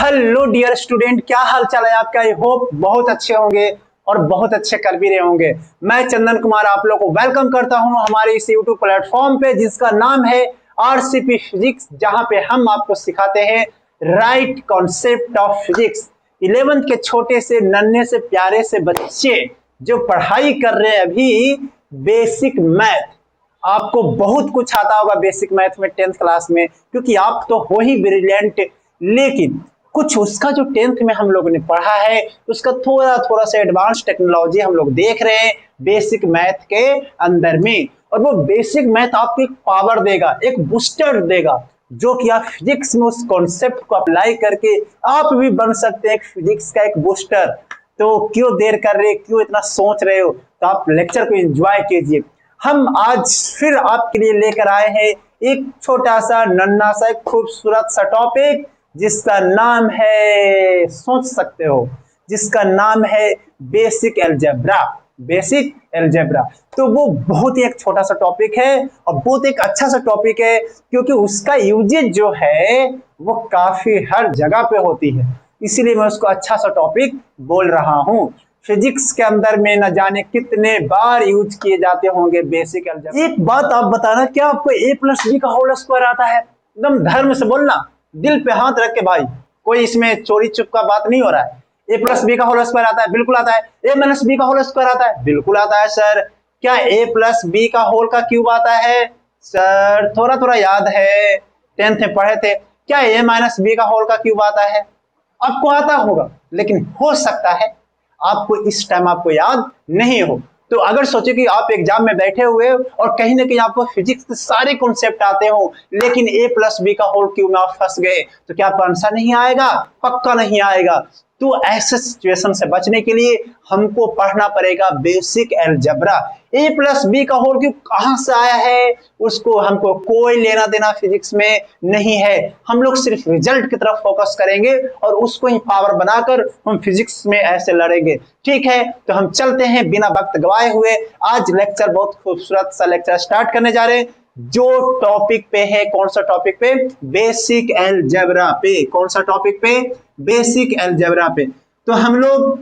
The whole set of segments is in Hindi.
हेलो डियर स्टूडेंट, क्या हाल चाल है आपका। आई होप बहुत अच्छे होंगे और बहुत अच्छे कर भी रहे होंगे। मैं चंदन कुमार आप लोगों को वेलकम करता हूं हमारे इस यूट्यूब प्लेटफॉर्म पे जिसका नाम है आरसीपी फिजिक्स, जहां पे हम आपको सिखाते हैं right concept of physics. 11th के छोटे से नन्हे से प्यारे से बच्चे जो पढ़ाई कर रहे हैं अभी बेसिक मैथ, आपको बहुत कुछ आता होगा बेसिक मैथ में 10th क्लास में, क्योंकि आप तो हो ही ब्रिलियंट। लेकिन कुछ उसका जो 10th में हम लोगों ने पढ़ा है उसका थोड़ा थोड़ा सा एडवांस टेक्नोलॉजी हम लोग देख रहे हैं बेसिक मैथ के अंदर में। और वो बेसिक मैथ आपको एक पावर देगा, एक बूस्टर देगा, जो कि आप फिजिक्स में उस कॉन्सेप्ट को अप्लाई करके आप भी बन सकते हैं एक फिजिक्स का एक बूस्टर। तो क्यों देर कर रहे, क्यों इतना सोच रहे हो, तो आप लेक्चर को एंजॉय कीजिए। हम आज फिर आपके लिए लेकर आए हैं एक छोटा सा नन्हा सा एक खूबसूरत सा टॉपिक जिसका नाम है, सोच सकते हो, जिसका नाम है बेसिक अलजेब्रा। बेसिक अलजेब्रा तो वो बहुत ही एक छोटा सा टॉपिक है और बहुत एक अच्छा सा टॉपिक है, क्योंकि उसका यूजेज जो है वो काफी हर जगह पे होती है, इसीलिए मैं उसको अच्छा सा टॉपिक बोल रहा हूं। फिजिक्स के अंदर में न जाने कितने बार यूज किए जाते होंगे बेसिक अलजेब्रा। एक बात आप बताना, क्या आपको ए प्लस बी का होल स्क्वायर आता है? एकदम धर्म से बोलना, दिल पे हाथ रख के भाई, कोई इसमें चोरी चुप का बात नहीं हो रहा है। ए प्लस बी का होल स्क्वायर आता है? बिल्कुल आता है। ए माइनस बी का होल स्क्वायर आता है? बिल्कुल आता है सर। क्या ए प्लस बी का होल का क्यूब आता है? सर थोड़ा थोड़ा याद है, 10th में पढ़े थे। क्या ए माइनस बी का होल का क्यूब आता है? आपको आता होगा, लेकिन हो सकता है आपको इस टाइम आपको याद नहीं हो। तो अगर सोचे कि आप एग्जाम में बैठे हुए और कहीं ना कहीं आपको फिजिक्स के सारे कॉन्सेप्ट आते हो, लेकिन ए प्लस बी का होल क्यूब में आप फंस गए, तो क्या आपको आंसर नहीं आएगा? पक्का नहीं आएगा। तो ऐसे सिचुएशन से बचने के लिए हमको पढ़ना पड़ेगा बेसिक अलजेब्रा। ए प्लस बी का होल क्यूब कहां से आया है उसको हमको कोई लेना देना फिजिक्स में नहीं है। हम लोग सिर्फ रिजल्ट की तरफ फोकस करेंगे और उसको ही पावर बनाकर हम फिजिक्स में ऐसे लड़ेंगे। ठीक है, तो हम चलते हैं बिना वक्त गवाए हुए। आज लेक्चर बहुत खूबसूरत सा लेक्चर स्टार्ट करने जा रहे हैं, जो टॉपिक पे है, कौन सा टॉपिक पे? बेसिक अलजेब्रा पे। कौन सा टॉपिक पे? बेसिक अलजेब्रा पे। तो हम लोग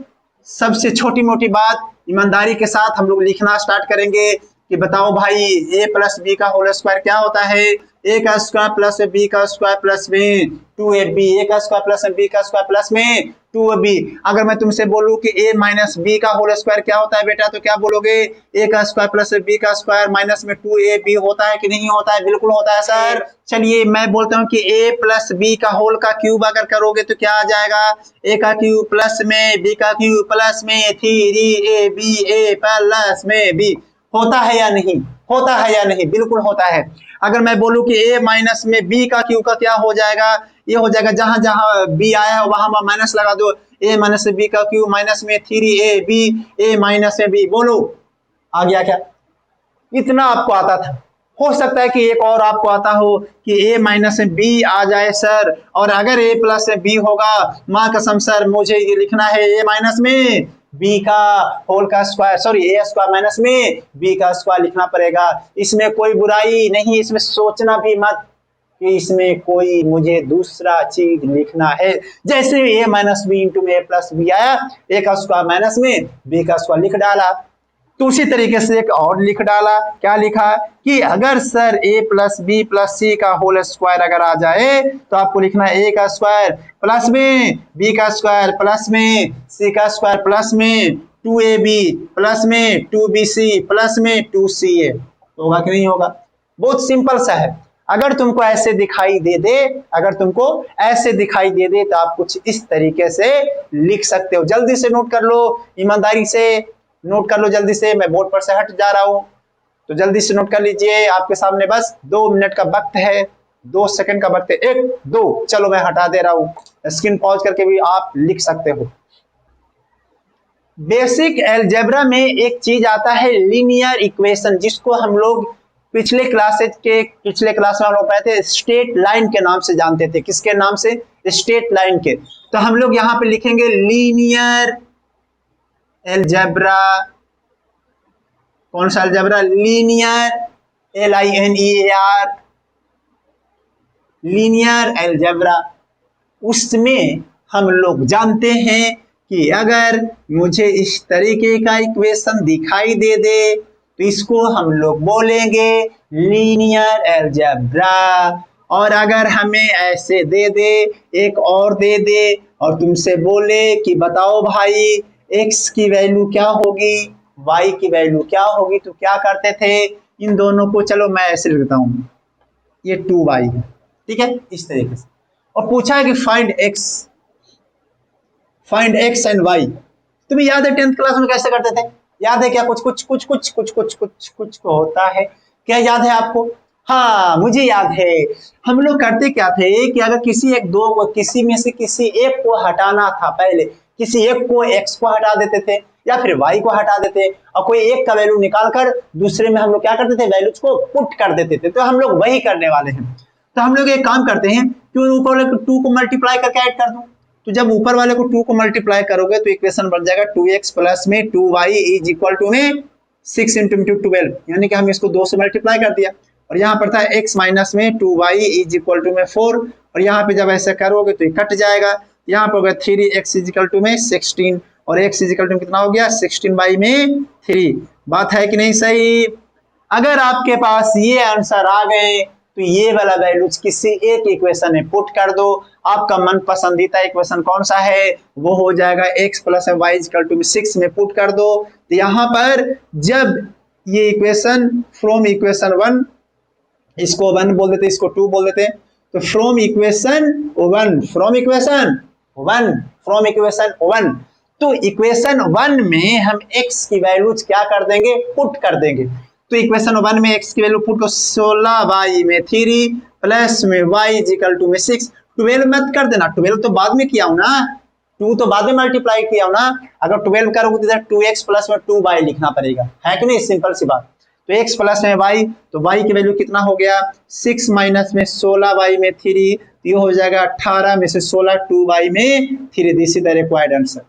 सबसे छोटी मोटी बात ईमानदारी के साथ हम लोग लिखना स्टार्ट करेंगे कि बताओ भाई ए प्लस बी का होल स्क्वायर क्या होता है? ए का स्क्वायर प्लस बी का स्क्वायर प्लस में 2ab। ए का स्क्वायर प्लस बी का स्क्वायर प्लस में 2ab। अगर मैं तुमसे बोलूं कि ए माइनस बी का होल स्क्वायर क्या होता है बेटा, तो क्या बोलोगे? ए का स्क्वायर प्लस बी का स्क्वायर माइनस में 2ab होता है कि नहीं होता है? बिल्कुल होता है सर। चलिए मैं बोलता हूँ कि ए प्लस बी का होल का क्यूब अगर करोगे तो क्या आ जाएगा? ए का क्यूब प्लस में बी का क्यूब प्लस में 3ab प्लस में बी। होता है या नहीं? होता है या नहीं? बिल्कुल होता है। अगर मैं बोलूं कि a माइनस में b का क्यू का क्या हो जाएगा? ये हो जाएगा, जहां जहां b आया है वहां माइनस लगा दो, a माइनस b का क्यू माइनस में 3ab a माइनस में b। बोलो आ गया क्या? इतना आपको आता था। हो सकता है कि एक और आपको आता हो कि a माइनस में b आ जाए सर, और अगर a प्लस में b होगा, माँ कसम सर मुझे ये लिखना है a माइनस में b का होल का square, sorry a square minus में b का स्क्वायर लिखना पड़ेगा। इसमें कोई बुराई नहीं, इसमें सोचना भी मत कि इसमें कोई मुझे दूसरा चीज लिखना है। जैसे a माइनस बी इंटू में a प्लस बी आया, a का स्क्वायर माइनस में b का स्क्वायर लिख डाला। तो उसी तरीके से एक और लिख डाला, क्या लिखा कि अगर sir a plus b plus c का होल स्क्वायर अगर आ जाए तो आपको लिखना है a का स्क्वायर प्लस में b का स्क्वायर प्लस में c का स्क्वायर प्लस में 2ab प्लस में 2bc प्लस में 2ca। होगा कि नहीं होगा? बहुत सिंपल सा है। अगर तुमको ऐसे दिखाई दे दे, अगर तुमको ऐसे दिखाई दे दे तो आप कुछ इस तरीके से लिख सकते हो। जल्दी से नोट कर लो, ईमानदारी से नोट कर लो जल्दी से। मैं बोर्ड पर से हट जा रहा हूं तो जल्दी से नोट कर लीजिए। आपके सामने बस 2 मिनट का वक्त है, 2 सेकंड का वक्त है। 1 2, चलो मैं हटा दे रहा हूं। स्क्रीन पॉज करके भी आप लिख सकते हो। बेसिक अलजेब्रा में एक चीज आता है लीनियर इक्वेशन, जिसको हम लोग पिछले क्लास में हम लोग पढ़े थे स्ट्रेट लाइन के नाम से जानते थे। किसके नाम से? स्ट्रेट लाइन के। तो हम लोग यहां पे लिखेंगे लीनियर अलजेब्रा। कौन सा algebra? Linear, LINEAR, linear algebra. उसमें हम लोग जानते हैं कि अगर मुझे इस तरीके का इक्वेशन दिखाई दे दे तो इसको हम लोग बोलेंगे लीनियर अलजेब्रा। और अगर हमें ऐसे दे दे, एक और दे दे और तुमसे बोले कि बताओ भाई x की वैल्यू क्या होगी, y की वैल्यू क्या होगी, तो क्या करते थे, इन दोनों को चलो मैं ऐसे लिखता हूं, ये 2y है, ठीक है, इस तरीके से। और पूछा है कि फाइंड x एंड y। तुम्हें याद है 10th क्लास में कैसे करते थे, याद है क्या, कुछ होता है क्या, याद है आपको? हाँ मुझे याद है। हम लोग करते क्या थे कि अगर किसी में से किसी एक को हटाना था, पहले किसी एक को x को हटा देते थे या फिर y को हटा देते और कोई एक का वैल्यू निकाल कर दूसरे में हम लोग क्या करते थे, वैल्यूज को पुट कर देते थे। तो हम लोग वही करने वाले हैं। तो हम लोग एक काम करते हैं, क्यों ऊपर वाले को 2 को मल्टीप्लाई करके ऐड कर दूं। तो जब ऊपर वाले को 2 को मल्टीप्लाई करोगे तो इक्वेशन बन जाएगा 2x प्लस में 2y इज इक्वल टू में 6 इंटू 12, यानी कि हम इसको 2 से मल्टीप्लाई कर दिया। और यहाँ पर था x माइनस में 2y इज इक्वल टू में 4, और यहाँ पे जब ऐसा करोगे तो ये कट जाएगा। यहाँ पर होगा 3x इज इक्वल टू में 16 और x इज इक्वल टू कितना हो गया 16 में 3। बात है कि नहीं सही? अगर आपके पास ये आंसर आ गए तो ये वाला वैल्यूज किसी एक इक्वेशन में पुट कर दो। आपका मन पसंदीदा इक्वेशन कौन सा है, वो हो जाएगा x plus y equal to 6 में पुट कर दो। तो यहाँ पर जब ये इक्वेशन फ्रॉम इक्वेशन 1, इसको 1 बोल देते, इसको 2 बोल देते, तो फ्रॉम इक्वेशन 1, तो इक्वेशन 1 में हम x की वैल्यूज क्या कर देंगे, पुट कर देंगे। तो इक्वेशन 1 में x की वैल्यू पुट को 16y में 3 प्लस में y इक्वल टू में 6। 12 मत कर देना, 12 तो बाद में किया हूं ना, 2 तो बाद में मल्टीप्लाई किया हूं ना। अगर 12 करोगे तो इधर 2x प्लस में 2y लिखना पड़ेगा, है कि नहीं, सिंपल सी बात। तो x प्लस में y, तो y की वैल्यू कितना हो गया 6 माइनस में 16y में 3, तो ये हो जाएगा 18 में से 16 2y में 3। This is the required answer.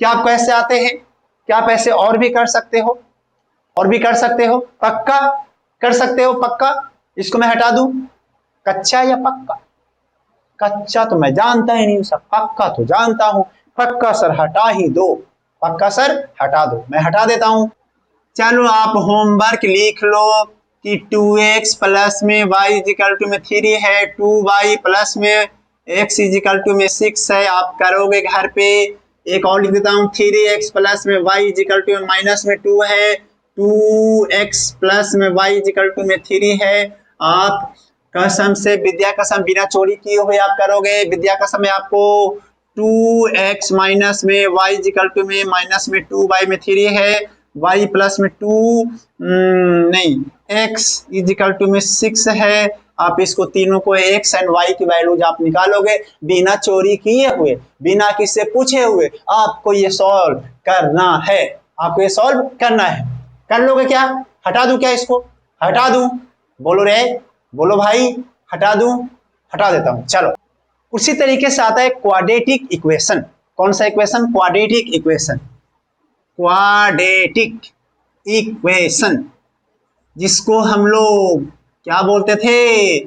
क्या आपको ऐसे आते हैं? क्या आप ऐसे और भी कर सकते हो? पक्का कर सकते हो, पक्का। इसको मैं हटा दूं, कच्चा या पक्का? कच्चा तो मैं जानता ही नहीं, सब पक्का तो जानता हूं। पक्का सर हटा ही दो, पक्का सर हटा दो, मैं हटा देता हूं। चलो आप होमवर्क लिख लो कि 2x प्लस में y इक्वल टू में 3 है, 2y प्लस में x इक्वल टू में 6 है। आप करोगे घर पे। एक और लिख देता हूँ, 3x प्लस में y इक्वल टू में माइनस में 2 है, 2x प्लस में y इक्वल टू में 3 है। आप कसम से, विद्या कसम, बिना चोरी किए हुए आप करोगे। विद्या कसम है आपको, 2x माइनस में y इक्वल टू में माइनस में 2y में 3 है, y प्लस में 2 नहीं, x इक्वल टू में 6 है। आप इसको तीनों को x एंड y की वैल्यूज आप निकालोगे बिना चोरी किए हुए, बिना किससे पूछे हुए। आपको ये सॉल्व करना है, आपको ये सॉल्व करना है। कर लोगे क्या? हटा दूं क्या इसको? हटा दूं? बोलो रे, बोलो भाई, हटा दूं? हटा देता हूं। चलो, उसी तरीके से आता है क्वाड्रेटिक इक्वेशन। कौन सा equation? Quadratic equation. Quadratic equation जिसको हम लोग क्या बोलते थे?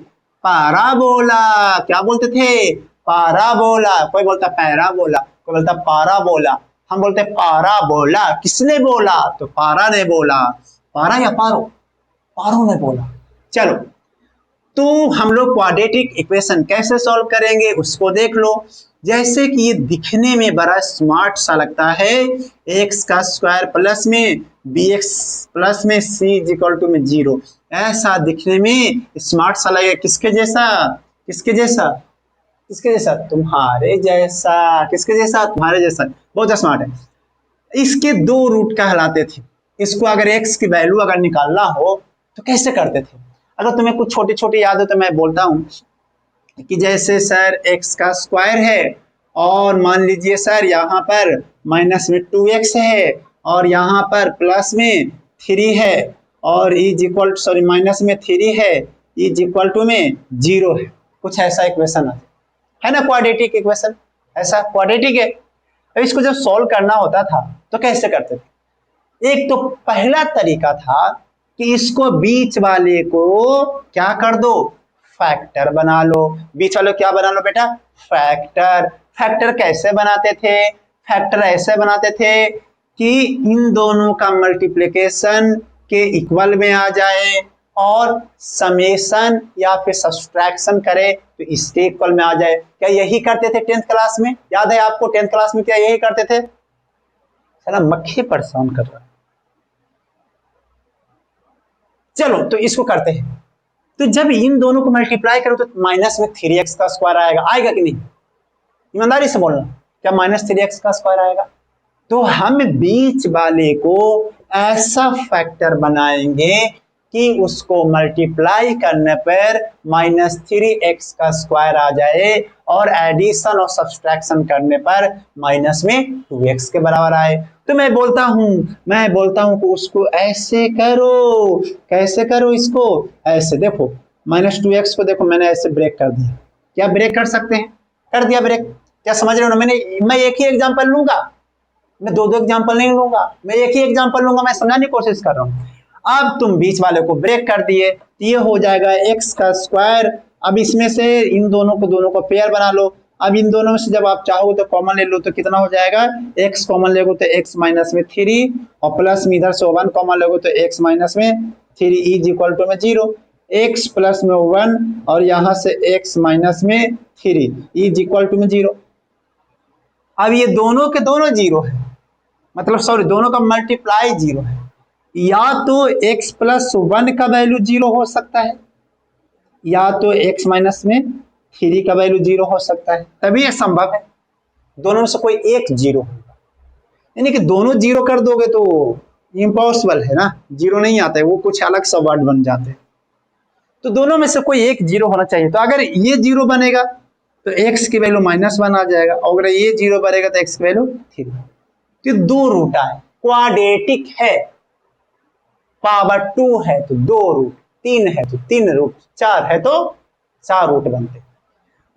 पाराबोला। क्या बोलते थे? पाराबोला। कोई बोलता पैराबोला, कोई बोलता पाराबोला, हम बोलते पाराबोला। किसने बोला? तो पारा ने बोला। पारा या पारो? पारो ने बोला। चलो, तो हम लोग क्वाड्रेटिक इक्वेशन कैसे सॉल्व करेंगे उसको देख लो। जैसे कि ये दिखने में बड़ा स्मार्ट सा लगता है, x का स्क्वायर प्लस में bx प्लस में c इक्वल टू में 0, ऐसा दिखने में स्मार्ट सा लगेगा। किसके जैसा? किसके जैसा? किसके जैसा? तुम्हारे जैसा। किसके जैसा? तुम्हारे जैसा। बहुत स्मार्ट है। इसके 2 रूट कहलाते थे। इसको अगर x की वैल्यू अगर निकालना हो तो कैसे करते थे? अगर तुम्हें कुछ छोटी छोटी याद हो तो मैं बोलता हूँ कि जैसे सर x का स्क्वायर है और मान लीजिए सर यहाँ पर माइनस में 2x है और यहाँ पर प्लस में 3 है और माइनस में 3 है, इज इक्वल टू में 0 है। कुछ ऐसा इक्वेशन है ना, क्वाड्रेटिक इक्वेशन। ऐसा क्वाड्रेटिक है। अब इसको जब सॉल्व करना होता था तो कैसे करते थे? एक तो पहला तरीका था कि इसको बीच वाले को क्या कर दो, फैक्टर बना लो। बीच वाले क्या बना लो बेटा, फैक्टर। फैक्टर कैसे बनाते थे, फैक्टर ऐसे बनाते थे कि इन दोनों का मल्टीप्लिकेशन के इक्वल में आ जाए और समेशन या फिर सब्सट्रैक्शन करे तो इसके इक्वल में आ जाए। क्या यही करते थे 10th क्लास में, याद है आपको 10th क्लास में क्या यही करते थे? साला मक्खी परेशान कर रहा है। चलो तो इसको करते हैं। तो जब इन दोनों को मल्टीप्लाई करो तो माइनस में 3x का स्क्वायर आएगा, आएगा कि नहीं? ईमानदारी से बोलना, क्या माइनस 3x का स्क्वायर आएगा? तो हम बीच वाले को ऐसा फैक्टर बनाएंगे कि उसको मल्टीप्लाई करने पर माइनस 3x का स्क्वायर आ जाए और एडिशन और सब्सट्रैक्शन करने पर माइनस में 2x के बराबर आए। तो मैं बोलता हूं कि उसको ऐसे करो। कैसे करो इसको? ऐसे देखो, माइनस 2x को देखो मैंने ऐसे ब्रेक कर दिया। क्या ब्रेक कर सकते हैं? कर दिया ब्रेक। क्या समझ रहे हो ना? मैं एक ही एग्जाम्पल लूंगा, मैं दो एग्जाम्पल नहीं लूंगा, मैं एक ही एग्जाम्पल लूंगा। मैं समझाने की कोशिश कर रहा हूं। अब तुम बीच वाले को ब्रेक कर दिए, ये हो जाएगा x का स्क्वायर। अब इसमें से इन दोनों को पेयर बना लो। अब इन दोनों में से जब आप चाहो तो कॉमन ले लो तो कितना हो जाएगा, x कॉमन लेगो तो x माइनस में 3 और प्लस में इधर से 1 कॉमन लेगो तो x माइनस में 3 इज इक्वल टू में 0, x प्लस में 1 और यहाँ से x माइनस में 3 इज इक्वल टू में 0। अब ये दोनों के दोनों 0 है, मतलब सॉरी दोनों का मल्टीप्लाई 0 है। या तो x प्लस 1 का वैल्यू 0 हो सकता है या तो x माइनस में 3 का वैल्यू 0 हो सकता है, तभी ये संभव है। दोनों में से कोई एक 0 होगा, यानी कि दोनों 0 कर दोगे तो इम्पॉसिबल है ना, 0 नहीं आता है, वो कुछ अलग सा वर्ड बन जाते हैं। तो दोनों में से कोई एक 0 होना चाहिए। तो अगर ये 0 बनेगा तो x की वैल्यू -1 आ जाएगा और अगर ये 0 बनेगा तो x की वैल्यू 3। तो 2 रूट आए, क्वाड्रेटिक है, पावर 2 है तो 2 रूट, 3 है तो 3 रूट, 4 है तो 4 रूट बनते।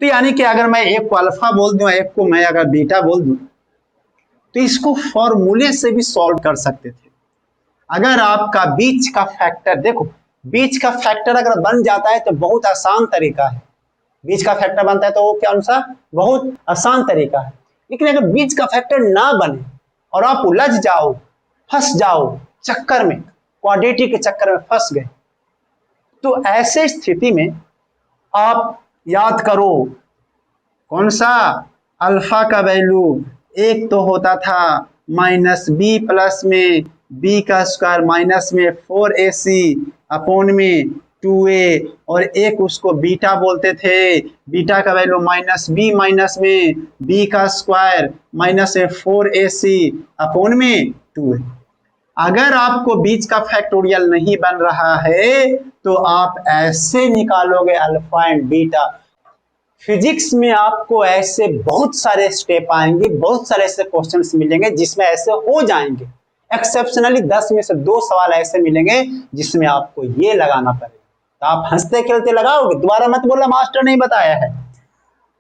तो यानी कि अगर मैं एक को अल्फा बोल दूं, एक को मैं अगर बीटा बोल दूं, तो इसको फॉर्मूले से भी सॉल्व कर सकते थे। अगर आपका बीच का फैक्टर, देखो बीच का फैक्टर अगर बन जाता है तो बहुत आसान तरीका है। बीच का फैक्टर बनता है तो वो क्या सा बहुत आसान तरीका है। लेकिन अगर बीच का फैक्टर ना बने और आप उलझ जाओ, फंस जाओ चक्कर में, क्वाड्रेटिक के चक्कर में फंस गए, तो ऐसे स्थिति में आप याद करो कौन सा, अल्फा का वैल्यू एक तो होता था माइनस बी प्लस में बी का स्क्वायर माइनस में 4ac अपॉन में 2a और एक उसको बीटा बोलते थे, बीटा का वैल्यू माइनस में बी का स्क्वायर माइनस में 4ac अपॉन में 2a। अगर आपको बीच का फैक्टोरियल नहीं बन रहा है तो आप ऐसे निकालोगे अल्फा एंड बीटा। फिजिक्स में आपको ऐसे बहुत सारे स्टेप आएंगे, बहुत सारे ऐसे क्वेश्चंस मिलेंगे जिसमें ऐसे हो जाएंगे। एक्सेप्शनली 10 में से 2 सवाल ऐसे मिलेंगे जिसमें आपको ये लगाना पड़ेगा। तो आप हंसते खेलते लगाओगे, दोबारा मत बोला मास्टर नहीं बताया है।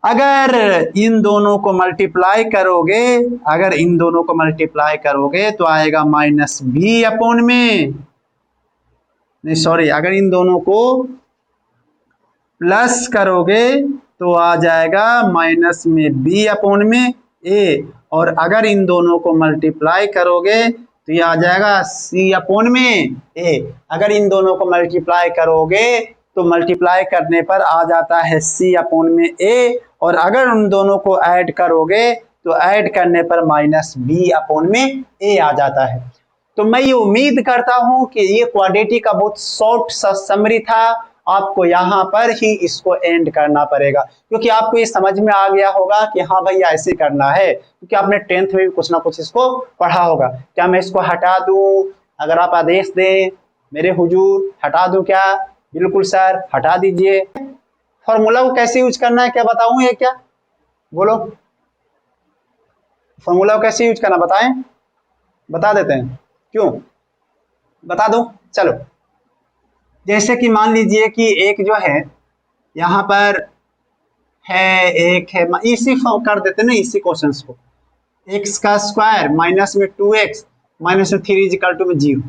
अगर इन दोनों को मल्टीप्लाई करोगे, अगर इन दोनों को मल्टीप्लाई करोगे तो आएगा माइनस बी अपॉन में, नहीं सॉरी, अगर इन दोनों को प्लस करोगे तो आ जाएगा माइनस में बी अपॉन में ए, और अगर इन दोनों को मल्टीप्लाई करोगे तो ये आ जाएगा सी अपॉन में ए। अगर इन दोनों को मल्टीप्लाई करोगे तो मल्टीप्लाई करने पर आ जाता है सी अपॉन में ए, और अगर उन दोनों को ऐड करोगे तो ऐड करने पर माइनस बी अपॉन में ए आ जाता है। तो मैं ये उम्मीद करता हूं कि ये क्वाड्रेटिक का बहुत शॉर्ट सा समरी था, आपको यहाँ पर ही इसको एंड करना पड़ेगा, क्योंकि आपको ये समझ में आ गया होगा कि हाँ भाई ऐसे करना है, क्योंकि आपने 10th में भी कुछ ना कुछ इसको पढ़ा होगा। क्या मैं इसको हटा दूं? अगर आप आदेश दें मेरे हुजूर, हटा दूं क्या? बिल्कुल सर, हटा दीजिए। फॉर्मूला को कैसे यूज करना है क्या बताऊं? ये क्या बोलो, फॉर्मूला को कैसे यूज करना बताएं? बता देते हैं, क्यों बता दो। चलो, जैसे कि मान लीजिए कि एक जो है यहाँ पर है, एक है, इसी फॉर्म कर देते ना इसी क्वेश्चंस को, x का स्क्वायर माइनस में 2x माइनस में 3 इज इक्वल टू में 0।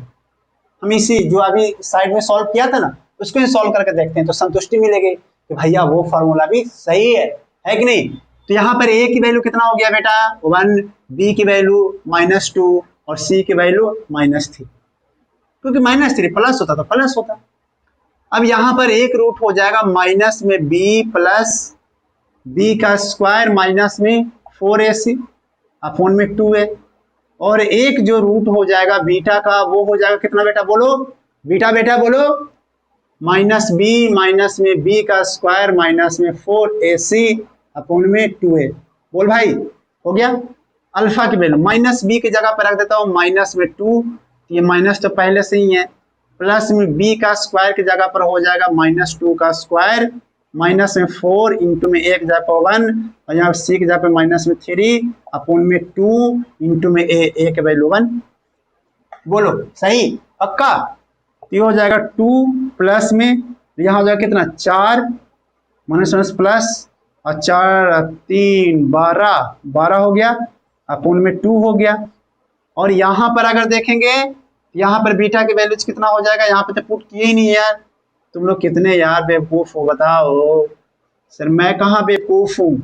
हम इसी जो अभी साइड में सॉल्व किया था ना उसको सॉल्व करके देखते हैं तो संतुष्टि मिलेगी। कि भैया वो फॉर्मूला भी सही है कि नहीं। तो यहाँ पर ए की वैल्यू कितना हो गया बेटा 1, बी की वैल्यू -2 और सी की वैल्यू -3, क्योंकि -3 प्लस होता तो प्लस होता। अब यहाँ पर एक रूट हो जाएगा माइनस में b प्लस बी का स्क्वायर माइनस में 4ac अपॉन में 2a, और एक जो रूट हो जाएगा बीटा का वो हो जाएगा कितना बेटा बोलो, बीटा बेटा बोलो, -b माइनस में b का स्क्वायर माइनस में 4ac अपॉन में 2a। बोल भाई हो गया। अल्फा की वैल्यू -b की जगह पर रख देता हूँ माइनस में 2, ये माइनस तो पहले से ही है, प्लस में b का स्क्वायर की जगह पर हो जाएगा -2 का स्क्वायर माइनस में 4 इंटू में 1 जगह पर 1 और यहाँ सी की जगह पर -3 अपॉन में 2 इंटू में a के वैल्यू 1। बोलो सही पक्का। ये हो जाएगा 2 प्लस में यहाँ हो जाएगा कितना 4 माइनस प्लस और 4 3 12 हो गया अपॉन में 2 हो गया। और यहाँ पर अगर देखेंगे यहाँ पर बीटा की वैल्यूज कितना हो जाएगा, यहाँ पे तो पुट किए ही नहीं यार। तुम लोग कितने यार बेवकूफ हो बताओ। सर मैं कहाँ बेवकूफ हूँ,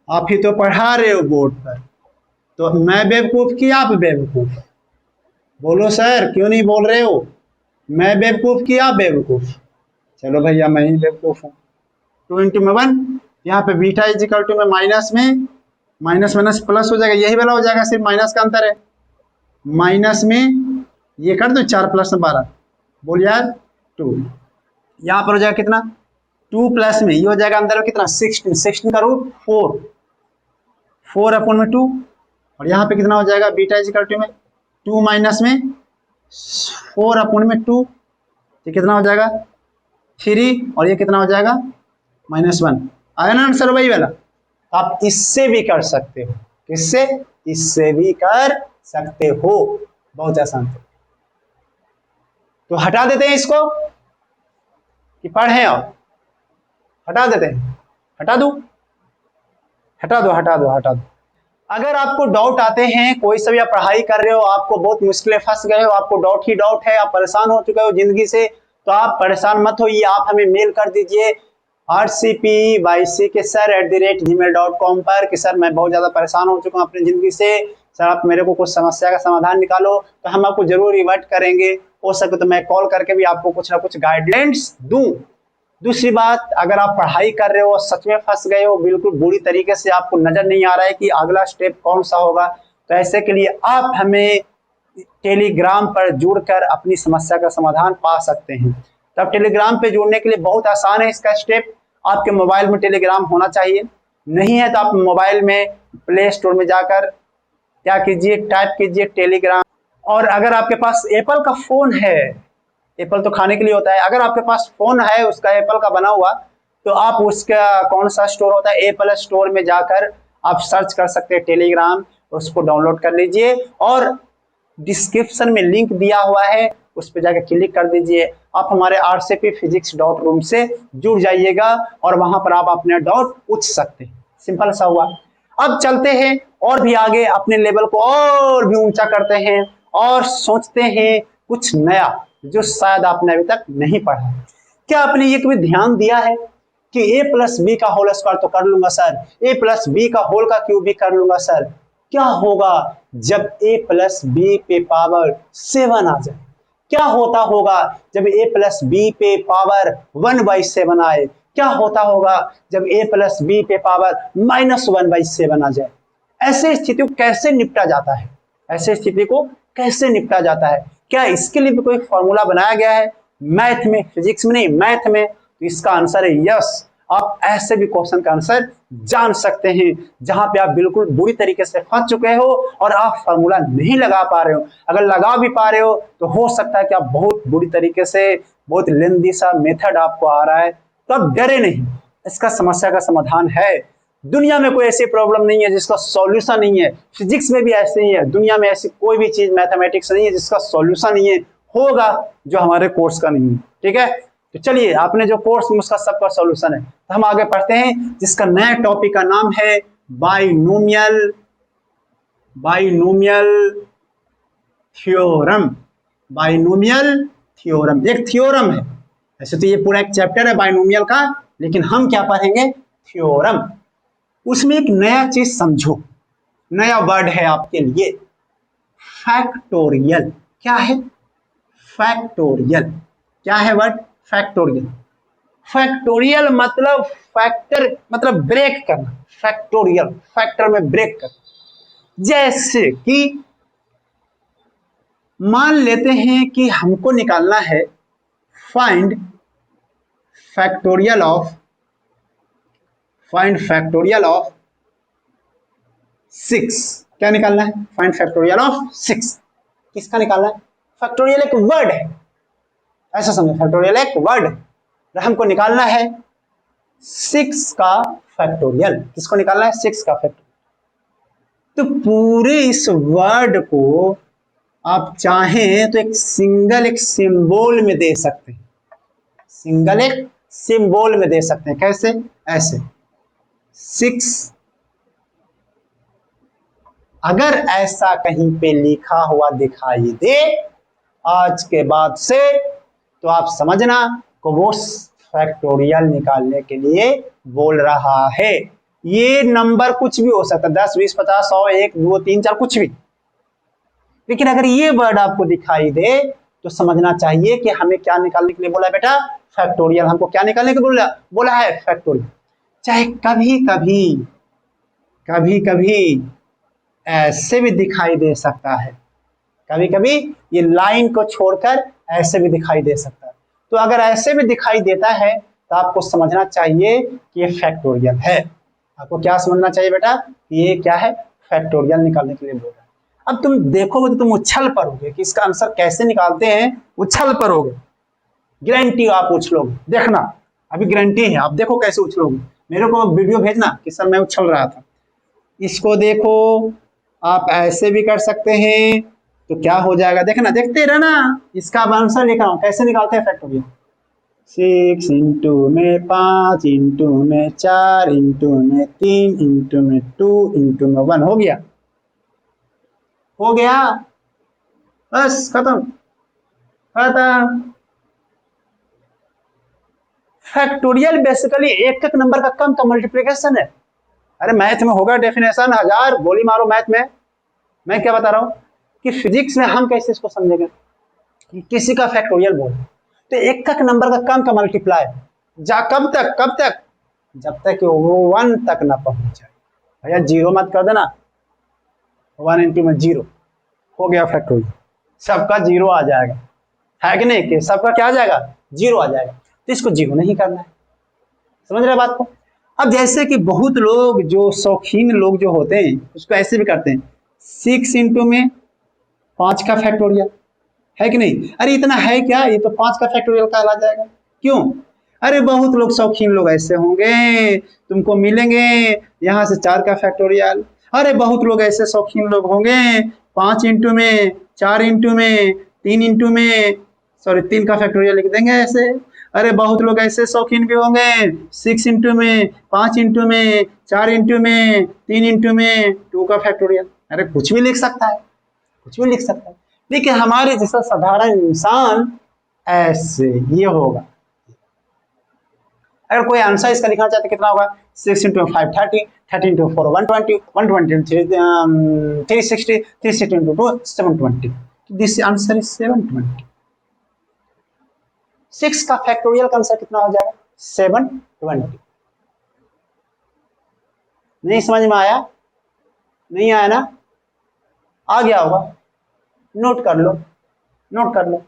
आप ही तो पढ़ा रहे हो बोर्ड पर, तो मैं बेवकूफ की आप बेवकूफ? बोलो सर क्यों नहीं बोल रहे हो, मैं बेवकूफ की आप बेवकूफ? चलो भैया मैं ही बेवकूफ हूँ। 2 इंटू में 1, यहाँ पे बीटा इज इक्वल टू में माइनस माइनस प्लस हो जाएगा, यही वाला हो जाएगा, सिर्फ माइनस का अंतर है। माइनस में ये कर दो 4 प्लस में 12, बोल यार 2, यहाँ पर हो जाएगा कितना 2 प्लस में ये हो जाएगा अंदर में कितना 16 का रूट 4 अपॉन में 2, और यहाँ पे कितना हो जाएगा बीटा इज इक्वल टू में 2 माइनस में 4 अपॉन में 2, ये कितना हो जाएगा 3, और ये कितना हो जाएगा -1। आया ना आंसर वही वाला। आप इससे भी कर सकते हो, किससे, इससे भी कर सकते हो, बहुत आसान। तो हटा देते हैं इसको कि पढ़े और हटा देते हैं, हटा दो। अगर आपको डाउट आते हैं, कोई सा भी आप पढ़ाई कर रहे हो, आपको बहुत मुश्किलें फंस गए हो, आपको डाउट ही डाउट है, आप परेशान हो चुके हो जिंदगी से, तो आप परेशान मत होइए, आप हमें मेल कर दीजिए rcpyckesar@gmail.com पर कि सर मैं बहुत ज़्यादा परेशान हो चुका हूँ अपनी ज़िंदगी से, सर आप मेरे को कुछ समस्या का समाधान निकालो, तो हम आपको जरूर रिवर्ट करेंगे। हो सके तो मैं कॉल करके भी आपको कुछ ना कुछ गाइडलाइंस दूँ। दूसरी बात, अगर आप पढ़ाई कर रहे हो, सच में फंस गए हो, बिल्कुल बुरी तरीके से आपको नज़र नहीं आ रहा है कि अगला स्टेप कौन सा होगा, तो ऐसे के लिए आप हमें टेलीग्राम पर जुड़कर अपनी समस्या का समाधान पा सकते हैं। तब टेलीग्राम पे जुड़ने के लिए बहुत आसान है इसका स्टेप। आपके मोबाइल में टेलीग्राम होना चाहिए, नहीं है तो आप मोबाइल में प्ले स्टोर में जाकर क्या कीजिए, टाइप कीजिए टेलीग्राम। और अगर आपके पास एप्पल का फ़ोन है, एप्पल तो खाने के लिए होता है, अगर आपके पास फ़ोन है उसका एप्पल का बना हुआ, तो आप उसका कौन सा स्टोर होता है, एप्पल स्टोर में जाकर आप सर्च कर सकते हैं टेलीग्राम, उसको डाउनलोड कर लीजिए और डिस्क्रिप्शन में लिंक दिया हुआ है, उस पर जाकर क्लिक कर दीजिए। आप हमारे rcpphysics.room से जुड़ जाइएगा और वहां पर आप अपने डाउट पूछ सकते हैं। सिंपल सा हुआ। अब चलते हैं और भी आगे, अपने लेवल को और भी ऊंचा करते हैं और सोचते हैं कुछ नया जो शायद आपने अभी तक नहीं पढ़ा। क्या आपने ये कभी ध्यान दिया है कि a+b का होल स्क्वायर तो कर लूंगा सर, a+b का होल का क्यूब भी कर लूंगा सर, क्या होगा जब a+b पे पावर 7 आ जाए? क्या होता होगा जब a+b पे पावर 1/7 आए? क्या होता होगा जब a+b पे पावर -1/7 आ जाए? ऐसे स्थिति को कैसे निपटा जाता है? ऐसे स्थिति को कैसे निपटा जाता है? क्या इसके लिए भी कोई फॉर्मूला बनाया गया है मैथ में, फिजिक्स में नहीं, मैथ में? तो इसका आंसर है यस। आप ऐसे भी क्वेश्चन का आंसर जान सकते हैं जहां पे आप बिल्कुल बुरी तरीके से फंस चुके हो और आप फॉर्मूला नहीं लगा पा रहे हो। अगर लगा भी पा रहे हो तो हो सकता है कि आप बहुत बुरी तरीके से, बहुत लेंदी सा मेथड आपको आ रहा है, तो आप डरे नहीं, इसका समस्या का समाधान है। दुनिया में कोई ऐसी प्रॉब्लम नहीं है जिसका सॉल्यूशन नहीं है, फिजिक्स में भी ऐसे ही है, दुनिया में ऐसी कोई भी चीज मैथमेटिक्स नहीं है जिसका सॉल्यूशन नहीं है, होगा जो हमारे कोर्स का नहीं है। ठीक है, तो चलिए, आपने जो कोर्स में उसका सबका सॉल्यूशन है, तो हम आगे पढ़ते हैं जिसका नया टॉपिक का नाम है बाइनोमियल थ्योरम। बाइनोमियल थ्योरम एक थ्योरम है, ऐसे तो ये पूरा एक चैप्टर है बाइनोमियल का, लेकिन हम क्या पढ़ेंगे, थ्योरम। उसमें एक नया चीज समझो, नया वर्ड है आपके लिए, फैक्टोरियल। क्या है फैक्टोरियल? क्या है वर्ड फैक्टोरियल? फैक्टोरियल मतलब फैक्टर मतलब ब्रेक करना, फैक्टोरियल फैक्टर में ब्रेक करना। जैसे कि मान लेते हैं कि हमको निकालना है फाइंड फैक्टोरियल ऑफ 6। क्या निकालना है? Find factorial of 6। किसका निकालना है? फैक्टोरियल एक वर्ड है, ऐसा समझो, फैक्टोरियल एक वर्ड है, हमको निकालना है 6 का फैक्टोरियल। किसको निकालना है? 6 का फैक्टोरियल। तो पूरे इस वर्ड को आप चाहें तो एक सिंगल एक सिंबल में दे सकते हैं, सिंगल एक सिंबल में दे सकते हैं। कैसे? ऐसे 6। अगर ऐसा कहीं पे लिखा हुआ दिखाई दे आज के बाद से, तो आप समझना को वो फैक्टोरियल निकालने के लिए बोल रहा है। ये नंबर कुछ भी हो सकता है, 10 20 50 100 1 2 3 4 कुछ भी, लेकिन अगर ये वर्ड आपको दिखाई दे तो समझना चाहिए कि हमें क्या निकालने के लिए बोला है बेटा, फैक्टोरियल। हमको क्या निकालने के बोला है? फैक्टोरियल। चाहे कभी कभी ऐसे भी दिखाई दे सकता है, कभी कभी ये लाइन को छोड़कर ऐसे भी दिखाई दे सकता है। तो अगर ऐसे भी दिखाई देता है तो आपको समझना चाहिए कि ये फैक्टोरियल है। आपको क्या समझना चाहिए बेटा? ये क्या है? फैक्टोरियल निकालने के लिए बोल रहा है। अब तुम देखोगे तो तुम उछल पड़ोगे कि इसका आंसर कैसे निकालते हैं, उछल पड़ोगे, गारंटी आप उछलोगे। देखना अभी गारंटी है, आप देखो कैसे उछलोगे। मेरे को वीडियो भेजना कि सर मैं उछल रहा था। इसको देखो, आप ऐसे भी कर सकते हैं तो क्या हो जाएगा देखना, देखते रहना। इसका आंसर लिख रहा हूं, कैसे निकालते हैं फैक्टोरियल। 6 इंटू में 5 इंटू में 4 इंटू में 3 इंटू में 2 इंटू में 1। हो गया, हो गया, बस खत्म खत्म। फैक्टोरियल बेसिकली एक एक नंबर का कम का मल्टीप्लिकेशन है। अरे मैथ में होगा डेफिनेशन, 1000 गोली मारो मैथ में। मैं क्या बता रहा हूं कि फिजिक्स में हम कैसे इसको समझेंगे कि किसी का फैक्टोरियल बोल तो एक एक नंबर का कम का मल्टीप्लाई जा कब तक जब तक वो 1 तक ना पहुंच जाए। भैया 0 मत कर देना, 1 इंटू में 0 हो गया फैक्टोरियल, सबका 0 आ जाएगा, है कि नहीं? कि सबका क्या आ जाएगा? 0 आ जाएगा। तो इसको 0 नहीं करना है, समझ रहे बात को? अब जैसे कि बहुत लोग जो शौकीन लोग जो होते हैं उसको ऐसे भी करते हैं, 6 इंटू में 5 का फैक्टोरियल, है कि नहीं? अरे इतना है क्या, ये तो 5 का फैक्टोरियल कहला जाएगा। क्यों? अरे बहुत लोग शौकीन लोग ऐसे होंगे, तुमको मिलेंगे यहाँ से 4 का फैक्टोरियल। अरे बहुत लोग ऐसे शौकीन लोग होंगे 5 इंटू में 4 इंटू में 3 इंटू में 3 का फैक्टोरियल लिख देंगे ऐसे। अरे बहुत लोग ऐसे शौकीन भी होंगे 6 इंटू में 5 इंटू में 4 इंटू में 3 इंटू में 2 का फैक्टोरियल। अरे कुछ भी लिख सकता है, कुछ भी लिख सकता है। देखिए हमारे जैसा साधारण इंसान ऐसे ये होगा। अगर कोई आंसर इसका लिखना चाहते कितना होगा? 6 into 5 30, 30 into 4 120, 120 360, 360 into 2 720। This answer is 720। 6 का फैक्टोरियल का आंसर कितना हो जाएगा? 720। नहीं समझ में आया? नहीं आया ना? आ गया होगा, नोट कर लो, नोट कर लो।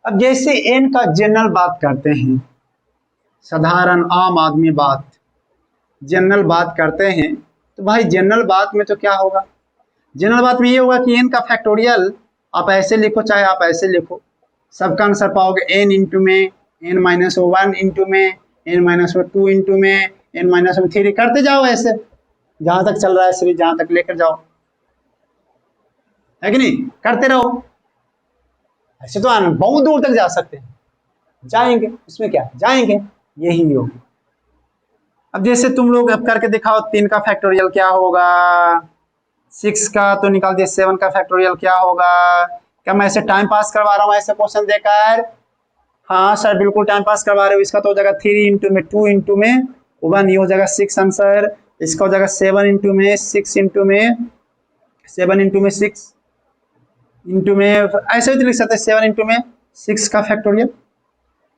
अब जैसे n का जनरल बात करते हैं, साधारण आम आदमी बात, जनरल बात करते हैं, तो भाई जनरल बात में तो क्या होगा? जनरल बात में ये होगा कि n का फैक्टोरियल आप ऐसे लिखो चाहे आप ऐसे लिखो, सबका आंसर पाओगे n इंटू में n माइनस 1 इंटू में n माइनस 2 इंटू में n माइनस 3, करते जाओ ऐसे, जहां तक चल रहा है सीरीज जहां तक लेकर जाओ, है कि नहीं? करते रहो ऐसे, तो बहुत दूर तक जा सकते हैं, जाएंगे, उसमें क्या जाएंगे, यही होगी। अब जैसे तुम लोग अब करके दिखाओ, 3 का फैक्टोरियल क्या होगा, 6 का तो निकाल दिया, 7 का फैक्टोरियल क्या होगा? क्या मैं ऐसे टाइम पास करवा रहा हूँ ऐसे क्वेश्चन देकर? हाँ सर बिल्कुल टाइम पास करवा रहे हो। इसका तो हो जाएगा 3 इंटू में 2 इंटू में 1, ये हो जाएगा 6 आंसर। इसका हो जाएगा 7 इंटू में 6 इंटू में 7 इंटू में 6 इंटू में, ऐसे भी तो लिख सकते हैं 7 इंटू में 6 का फैक्टोरियल,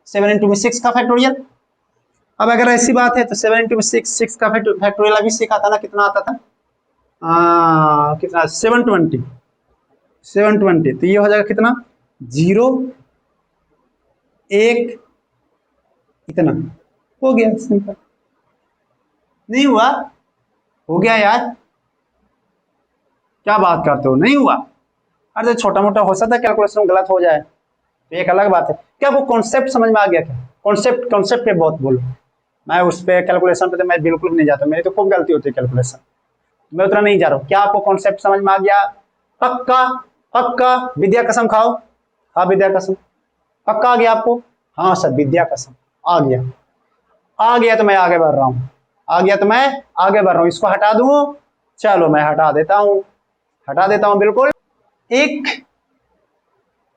7 इंटू में 6 का फैक्टोरियल। अब अगर ऐसी बात है तो 7 इंटू में 6 का फैक्टोरियल अभी सीखा था ना, कितना आता था, कितना 720, 720। तो ये हो जाएगा कितना 0 1 इतना, हो गया सिंपल। नहीं हुआ? हो गया यार, क्या बात करते हो, नहीं हुआ? अरे छोटा मोटा हो सकता है कैलकुलेशन गलत हो जाए, तो एक अलग बात है। क्या वो कॉन्सेप्ट समझ में आ गया? क्या कॉन्सेप्ट, कॉन्सेप्ट पे बहुत बोलो। मैं उस पे कैलकुलेशन पे तो मैं बिल्कुल नहीं जाता, मेरी तो खूब गलती होती है कैलकुलेशन, मैं उतना नहीं जा रहा हूँ। क्या आपको कॉन्सेप्ट समझ में आ गया? पक्का? पक्का? विद्या कसम खाओ। हाँ विद्या कसम, पक्का आ गया आपको? हाँ सर विद्या कसम आ गया। आ गया तो मैं आगे बढ़ रहा हूँ, आ गया तो मैं आगे बढ़ रहा हूँ। इसको हटा दूं? चलो मैं हटा देता हूँ, हटा देता हूँ बिल्कुल।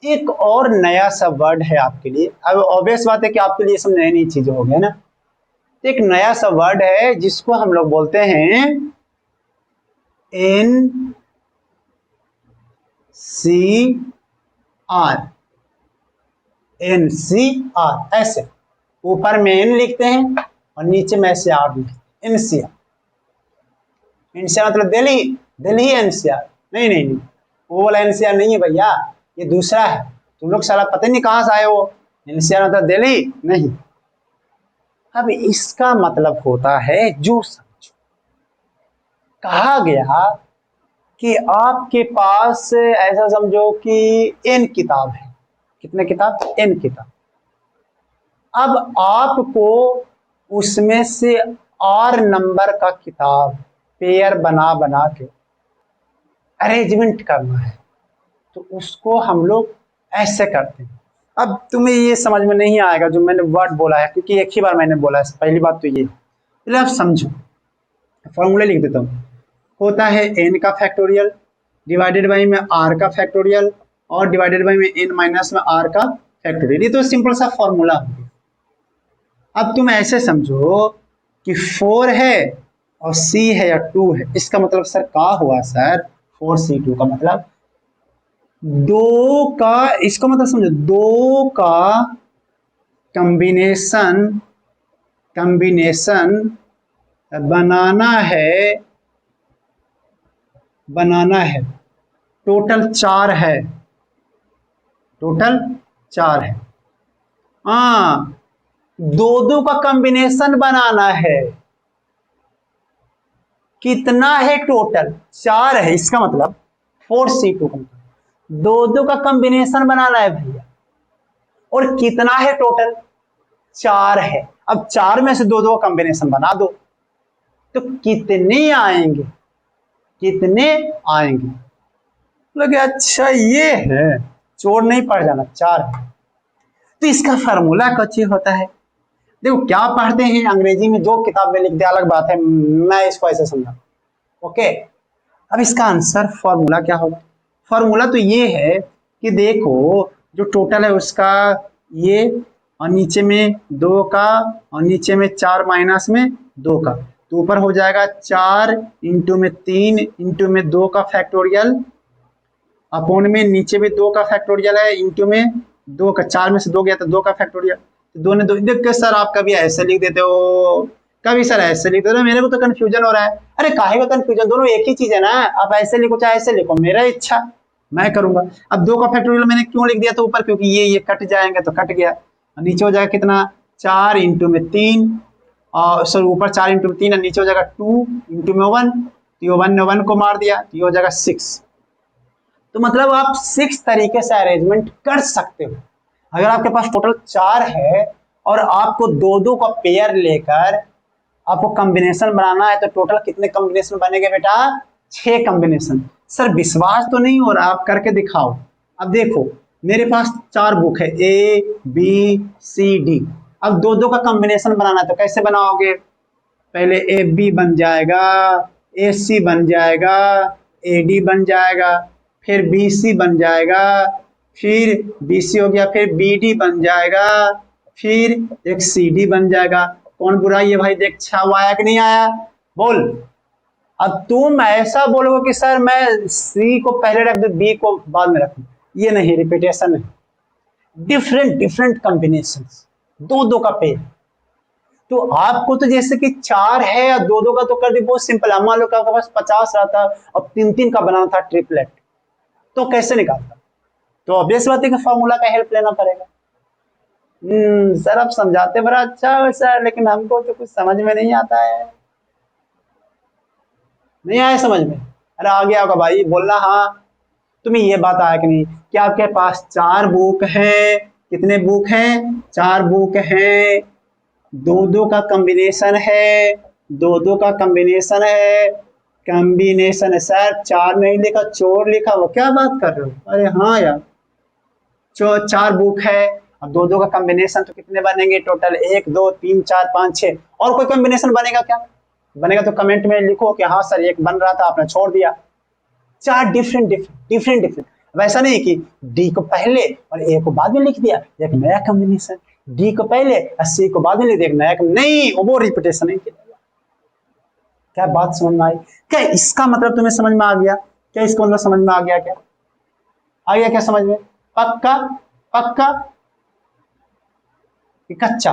एक और नया सा वर्ड है आपके लिए। अब ऑब्वियस बात है कि आपके लिए सब नई नई चीजें हो गई ना। एक नया सा वर्ड है जिसको हम लोग बोलते हैं NCR। NCR, ऐसे ऊपर में N लिखते हैं और नीचे में ऐसे R लिखते हैं, NCR। NCR मतलब दिल्ली, दिल्ली NCR? नहीं नहीं नहीं, वो वाला NCR नहीं है भैया, ये दूसरा है। तुम लोग साला पता नहीं कहां से आए हो। NCR मतलब दिल्ली नहीं। अब इसका मतलब होता है जो समझो। कहा गया कि आपके पास ऐसा समझो कि N किताब है। कितने किताब? N किताब। अब आपको उसमें से R नंबर का किताब पेयर बना बना के अरेंजमेंट करना है, तो उसको हम लोग ऐसे करते हैं। अब तुम्हें ये समझ में नहीं आएगा जो मैंने वर्ड बोला है, क्योंकि एक ही बार मैंने बोला है। पहली बात तो ये, पहले आप समझो। फॉर्मूला लिख देता हूँ। होता है n का फैक्टोरियल डिवाइडेड बाई में r का फैक्टोरियल और डिवाइडेड बाई में n माइनस में r का फैक्टोरियल। ये तो सिंपल सा फॉर्मूला हो गया। अब तुम ऐसे समझो कि 4 है और c है या 2 है, इसका मतलब सर क्या हुआ सर 4c2 का मतलब 2 का, इसका मतलब समझो 2 का कॉम्बिनेशन, कॉम्बिनेशन बनाना है, बनाना है। टोटल 4 है, टोटल 4 है। हाँ, 2 का कॉम्बिनेशन बनाना है। कितना है टोटल? 4 है, इसका मतलब 4c2 का मतलब 2 का कॉम्बिनेशन बनाना है भैया। और कितना है टोटल? 4 है। अब 4 में से 2 का कॉम्बिनेशन बना दो तो कितने आएंगे? कितने आएंगे? लगे अच्छा ये है, चोर नहीं पड़ जाना, 4 है। तो इसका फार्मूला कुछ होता है। देखो क्या पढ़ते हैं अंग्रेजी में, जो किताब में लिख दिया अलग बात है, मैं इसको ऐसे समझा। ओके, अब इसका आंसर फॉर्मूला क्या होगा? फॉर्मूला तो ये है कि देखो जो टोटल है उसका ये, और नीचे में 2 का, और नीचे में 4 माइनस में 2 का, तो ऊपर हो जाएगा 4 इंटू में 3 इंटू में 2 का फैक्टोरियल अपोन में नीचे में 2 का फैक्टोरियल है इंटू में 2 का, 4 में से 2 गया तो 2 का फैक्टोरियल। तो 2 ने 2, देखो सर आप कभी ऐसे लिख देते हो, कभी सर ऐसे लिख देते हो, मेरे को तो कंफ्यूजन हो रहा है। अरे काहे का कंफ्यूजन, दोनों एक ही चीज है ना। आप ऐसे लिखो चाहे ऐसे लिखो, मेरा इच्छा मैं करूंगा। अब 2 का फैक्टोरियल मैंने क्यों लिख दिया तो ऊपर, क्योंकि ये कट जाएंगे तो कट गया, और नीचे हो जाएगा कितना 4 इंटू में 3, और सर ऊपर 4 इंटू में 3 और नीचे हो जाएगा 2 इंटू में 1, तो ये 1 ने 1 को मार दिया, तो ये हो जाएगा 6। तो मतलब आप 6 तरीके से अरेंजमेंट कर सकते हो। अगर आपके पास टोटल 4 है और आपको 2 का पेयर लेकर आपको कॉम्बिनेशन बनाना है, तो टोटल कितने कॉम्बिनेशन बनेंगे बेटा? 6 कॉम्बिनेशन। सर विश्वास तो नहीं हो रहा, आप करके दिखाओ। अब देखो मेरे पास 4 बुक है A B C D। अब 2 का कॉम्बिनेशन बनाना है तो कैसे बनाओगे? पहले AB बन जाएगा, AC बन जाएगा, AD बन जाएगा, फिर BC बन जाएगा, फिर BC हो गया, फिर BD बन जाएगा, फिर एक CD बन जाएगा। कौन बुराई है भाई, देख छाव आया कि नहीं आया, बोल। अब तुम ऐसा बोलोगे कि सर मैं C को पहले रख दूं, B को बाद में रखूं, ये नहीं, रिपीटेशन है, डिफरेंट डिफरेंट कॉम्बिनेशन, दो दो का पेड़। तो आपको तो जैसे कि 4 है या दो दो का तो कर दी, बहुत सिंपल है। मान लो कि आपके पास 50 रहता और 3 3 का बनाना था ट्रिपलेट, तो कैसे निकालता? तो ऑब्वियस बात है कि फॉर्मूला का हेल्प लेना पड़ेगा। सर आप समझाते बड़ा अच्छा है सर, लेकिन हमको तो कुछ समझ में नहीं आता है। नहीं आया समझ में? अरे आ गया होगा भाई, बोलना हाँ। तुम्हें ये बात आया कि नहीं कि आपके पास 4 बुक है, कितने बुक हैं, 4 बुक हैं, दो दो का कॉम्बिनेशन है, दो दो का कॉम्बिनेशन है, कॉम्बिनेशन है सर, 4 नहीं लिखा, चोर लिखा, वो क्या बात कर रहे हो? अरे हाँ यार, 4 बुक है, अब दो दो का कॉम्बिनेशन, तो कितने बनेंगे टोटल, 1 2 3 4 5 6। और कोई कॉम्बिनेशन बनेगा क्या? बनेगा तो कमेंट में लिखो कि हाँ सर एक बन रहा था आपने छोड़ दिया। 4 डिफरेंट डिफरेंट डिफरेंट डिफरेंट। वैसा नहीं कि डी को पहले और ए को बाद में लिख दिया, एक नया कॉम्बिनेशन, डी को पहले और सी को बाद में लिख दिया, एक नया, नहीं वो रिपीटेशन नहीं किया। क्या बात समझ में आई? क्या इसका मतलब तुम्हें समझ में आ गया? क्या इसका मतलब समझ में आ गया? क्या आ गया? क्या समझ में? पक्का पक्का कि कच्चा?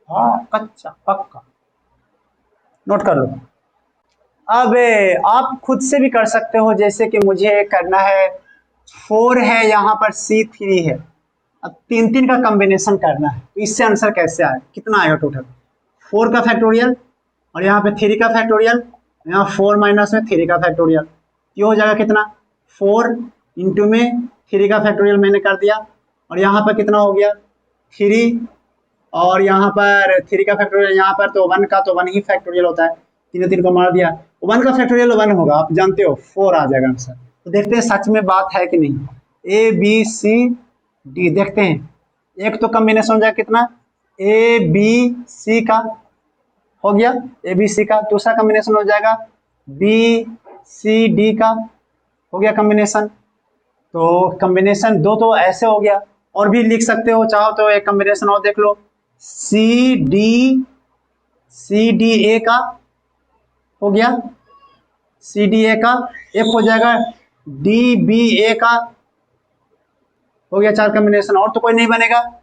हाँ कच्चा पक्का, नोट कर लो। अब आप खुद से भी कर सकते हो, जैसे कि मुझे करना है 4 है, यहाँ पर C3 है, अब 3 3 का कॉम्बिनेशन करना है, तो इससे आंसर कैसे आए, कितना आएगा टोटल? 4 का फैक्टोरियल और यहाँ पे 3 का फैक्टोरियल, यहाँ 4 माइनस में 3 का फैक्टोरियल, ये हो जाएगा कितना, 4 इंटू में 3 का फैक्टोरियल मैंने कर दिया, और यहाँ पर कितना हो गया 3, और यहाँ पर 3 का फैक्टोरियल, यहाँ पर तो 1 का तो 1 ही फैक्टोरियल होता है, 3 3 को मार दिया, 1 का फैक्टोरियल 1 होगा, आप जानते हो 4 आ जाएगा आंसर। तो देखते हैं सच में बात है कि नहीं। A B C D देखते हैं, एक तो कॉम्बिनेशन हो जाएगा कितना, A B C का हो गया, A B C का, दूसरा कॉम्बिनेशन हो जाएगा B C D का, हो गया कॉम्बिनेशन। तो कॉम्बिनेशन दो तो ऐसे हो गया, और भी लिख सकते हो चाहो तो, एक कॉम्बिनेशन और देख लो, C D A का हो गया, C D A का, एक हो जाएगा D B A का, हो गया 4 कॉम्बिनेशन, और तो कोई नहीं बनेगा,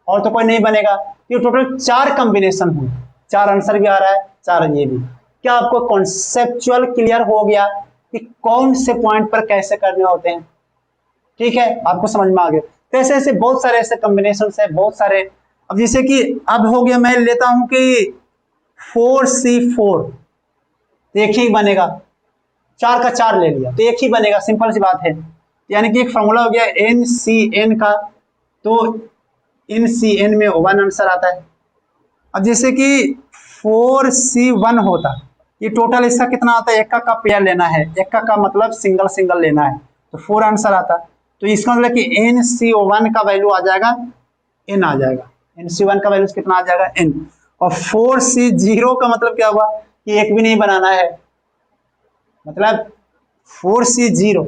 और तो कोई नहीं बनेगा। ये टोटल 4 कॉम्बिनेशन हुए, 4 आंसर भी आ रहा है, 4 ये भी। क्या आपको कॉन्सेप्चुअल क्लियर हो गया कि कौन से पॉइंट पर कैसे करने होते हैं? ठीक है, आपको समझ में आ गया। तो ऐसे ऐसे बहुत सारे ऐसे कॉम्बिनेशन है, बहुत सारे। अब जैसे कि अब हो गया, मैं लेता हूं कि 4C4, तो एक ही बनेगा, 4 का 4 ले लिया तो एक ही बनेगा, सिंपल सी बात है। यानी कि एक फॉर्मूला हो गया NCN का, तो NCN में 1 आंसर आता है। अब जैसे कि 4C1 होता, ये टोटल इसका कितना आता है, एक का पेयर लेना है, एक का मतलब सिंगल सिंगल लेना है, तो 4 आंसर आता। तो इसका मतलब कि NC1 का वैल्यू आ जाएगा N आ जाएगा, NC1 का वैल्यू कितना आ जाएगा N। और 4C0 का मतलब क्या हुआ कि एक भी नहीं बनाना है, मतलब 4C0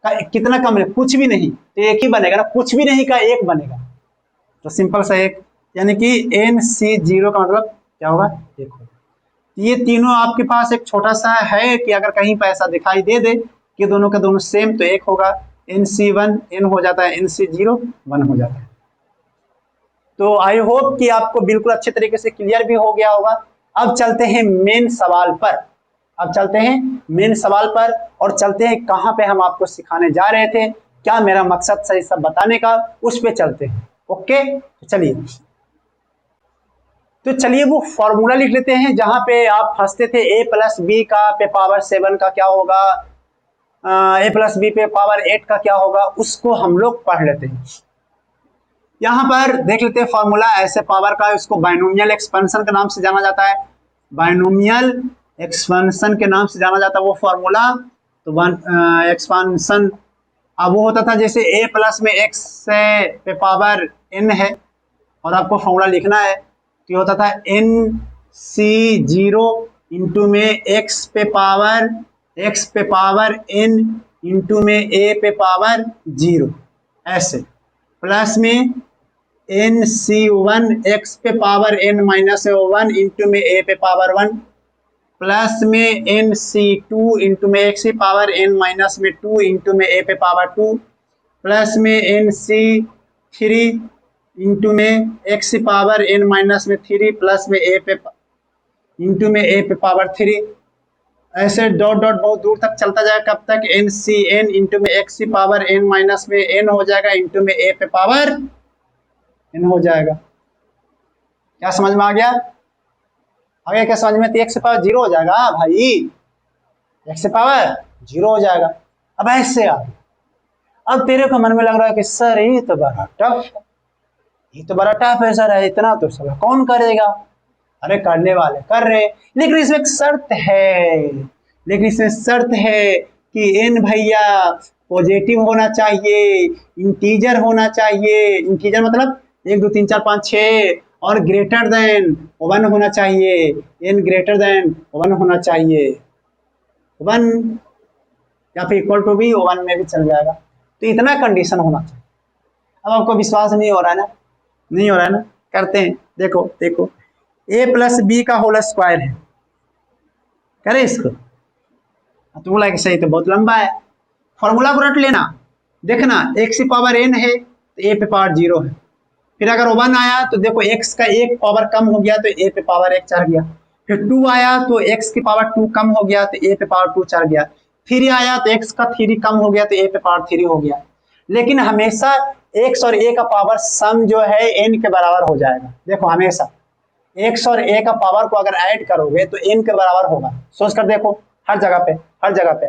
का कितना कम है, कुछ भी नहीं, तो एक ही बनेगा ना, कुछ भी नहीं का एक बनेगा, तो सिंपल सा एक, यानी कि NC0 का मतलब क्या होगा, एक होगा। ये तीनों आपके पास एक छोटा सा है कि अगर कहीं पर ऐसा दिखाई दे दे कि दोनों का दोनों सेम, तो एक होगा NC1 N हो जाता है, NC0 1 हो जाता है। तो आई होप कि आपको बिल्कुल अच्छे तरीके से क्लियर भी हो गया होगा। अब चलते हैं मेन सवाल पर, अब चलते हैं मेन सवाल पर, और चलते हैं कहाँ पे हम आपको सिखाने जा रहे थे, क्या मेरा मकसद सही सब बताने का, उस पे चलते हैं। ओके चलिए, तो चलिए वो फॉर्मूला लिख लेते हैं जहां पे आप फंसते थे, A + B का पे पावर 7 का क्या होगा, A + B पे पावर 8 का क्या होगा, उसको हम लोग पढ़ लेते हैं। यहाँ पर देख लेते हैं फॉर्मूला ऐसे पावर का, इसको बाइनोमियल एक्सपेंशन के नाम से जाना जाता है, बाइनोमियल एक्सपेंशन के नाम से जाना जाता है वो फॉर्मूला। तो एक्सपेंशन अब वो होता था जैसे A प्लस में x पे पावर n है, और आपको फॉर्मूला लिखना है, तो ये होता था NC0 इंटू में x पे पावर n इंटू में ए पे पावर 0 ऐसे, प्लस में एन सी वन एक्स पे पावर n माइनस 1 इंटू में ए पे पावर 1 प्लस में एन सी टू इंटू में एक्स की पावर n माइनस में 2 इंटू में ए पे पावर 2 प्लस में एन सी थ्री इंटू में एक्स की पावर n माइनस में 3 प्लस में ए पे इंटू में ए पे पावर 3 ऐसे डॉट डॉट बहुत दूर तक चलता जाएगा। कब तक? एन सी एन इंटू में एक्स की पावर n माइनस में n हो जाएगा इंटू में ए पे पावर n हो जाएगा। क्या समझ में आ गया? आगे क्या समझ में? तो एक्स पावर 0 हो जाएगा भाई, एक्स पावर 0 हो जाएगा। अब ऐसे आ, अब तेरे को मन में लग रहा है कि सर ये तो बड़ा टफ है, ये तो बड़ा टफ है सर, इतना तो सब कौन करेगा? अरे करने वाले कर रहे, लेकिन इसमें एक शर्त है, लेकिन इसमें शर्त है कि n भैया पॉजिटिव होना चाहिए, इंटीजर होना चाहिए। इंटीजर मतलब 1 2 3 4 5 6 और ग्रेटर देन 1 होना चाहिए, n ग्रेटर देन 1 होना चाहिए, 1 या फिर इक्वल टू भी 1 में भी चल जाएगा। तो इतना कंडीशन होना चाहिए। अब आपको विश्वास नहीं हो रहा है ना? नहीं हो रहा है ना? करते हैं, देखो देखो, a प्लस बी का होल स्क्वायर है, करें इसको? तो बोला कि सही, तो बहुत लंबा है, फॉर्मूला को रट लेना। देखना x की पावर n है तो a पे पावर 0 है, फिर अगर 1 आया तो देखो x का एक पावर कम हो गया तो a पे पावर 1 चढ़ गया, फिर 2 आया तो x की पावर 2 कम हो गया तो a पे पावर 2 चढ़ गया, 3 आया तो x का 3 कम हो गया तो a पे पावर 3 हो गया। लेकिन हमेशा x और a का पावर सम जो है n के बराबर हो जाएगा। देखो हमेशा x और a का पावर को अगर ऐड करोगे तो n के बराबर होगा। सोच कर देखो, हर जगह पे, हर जगह पे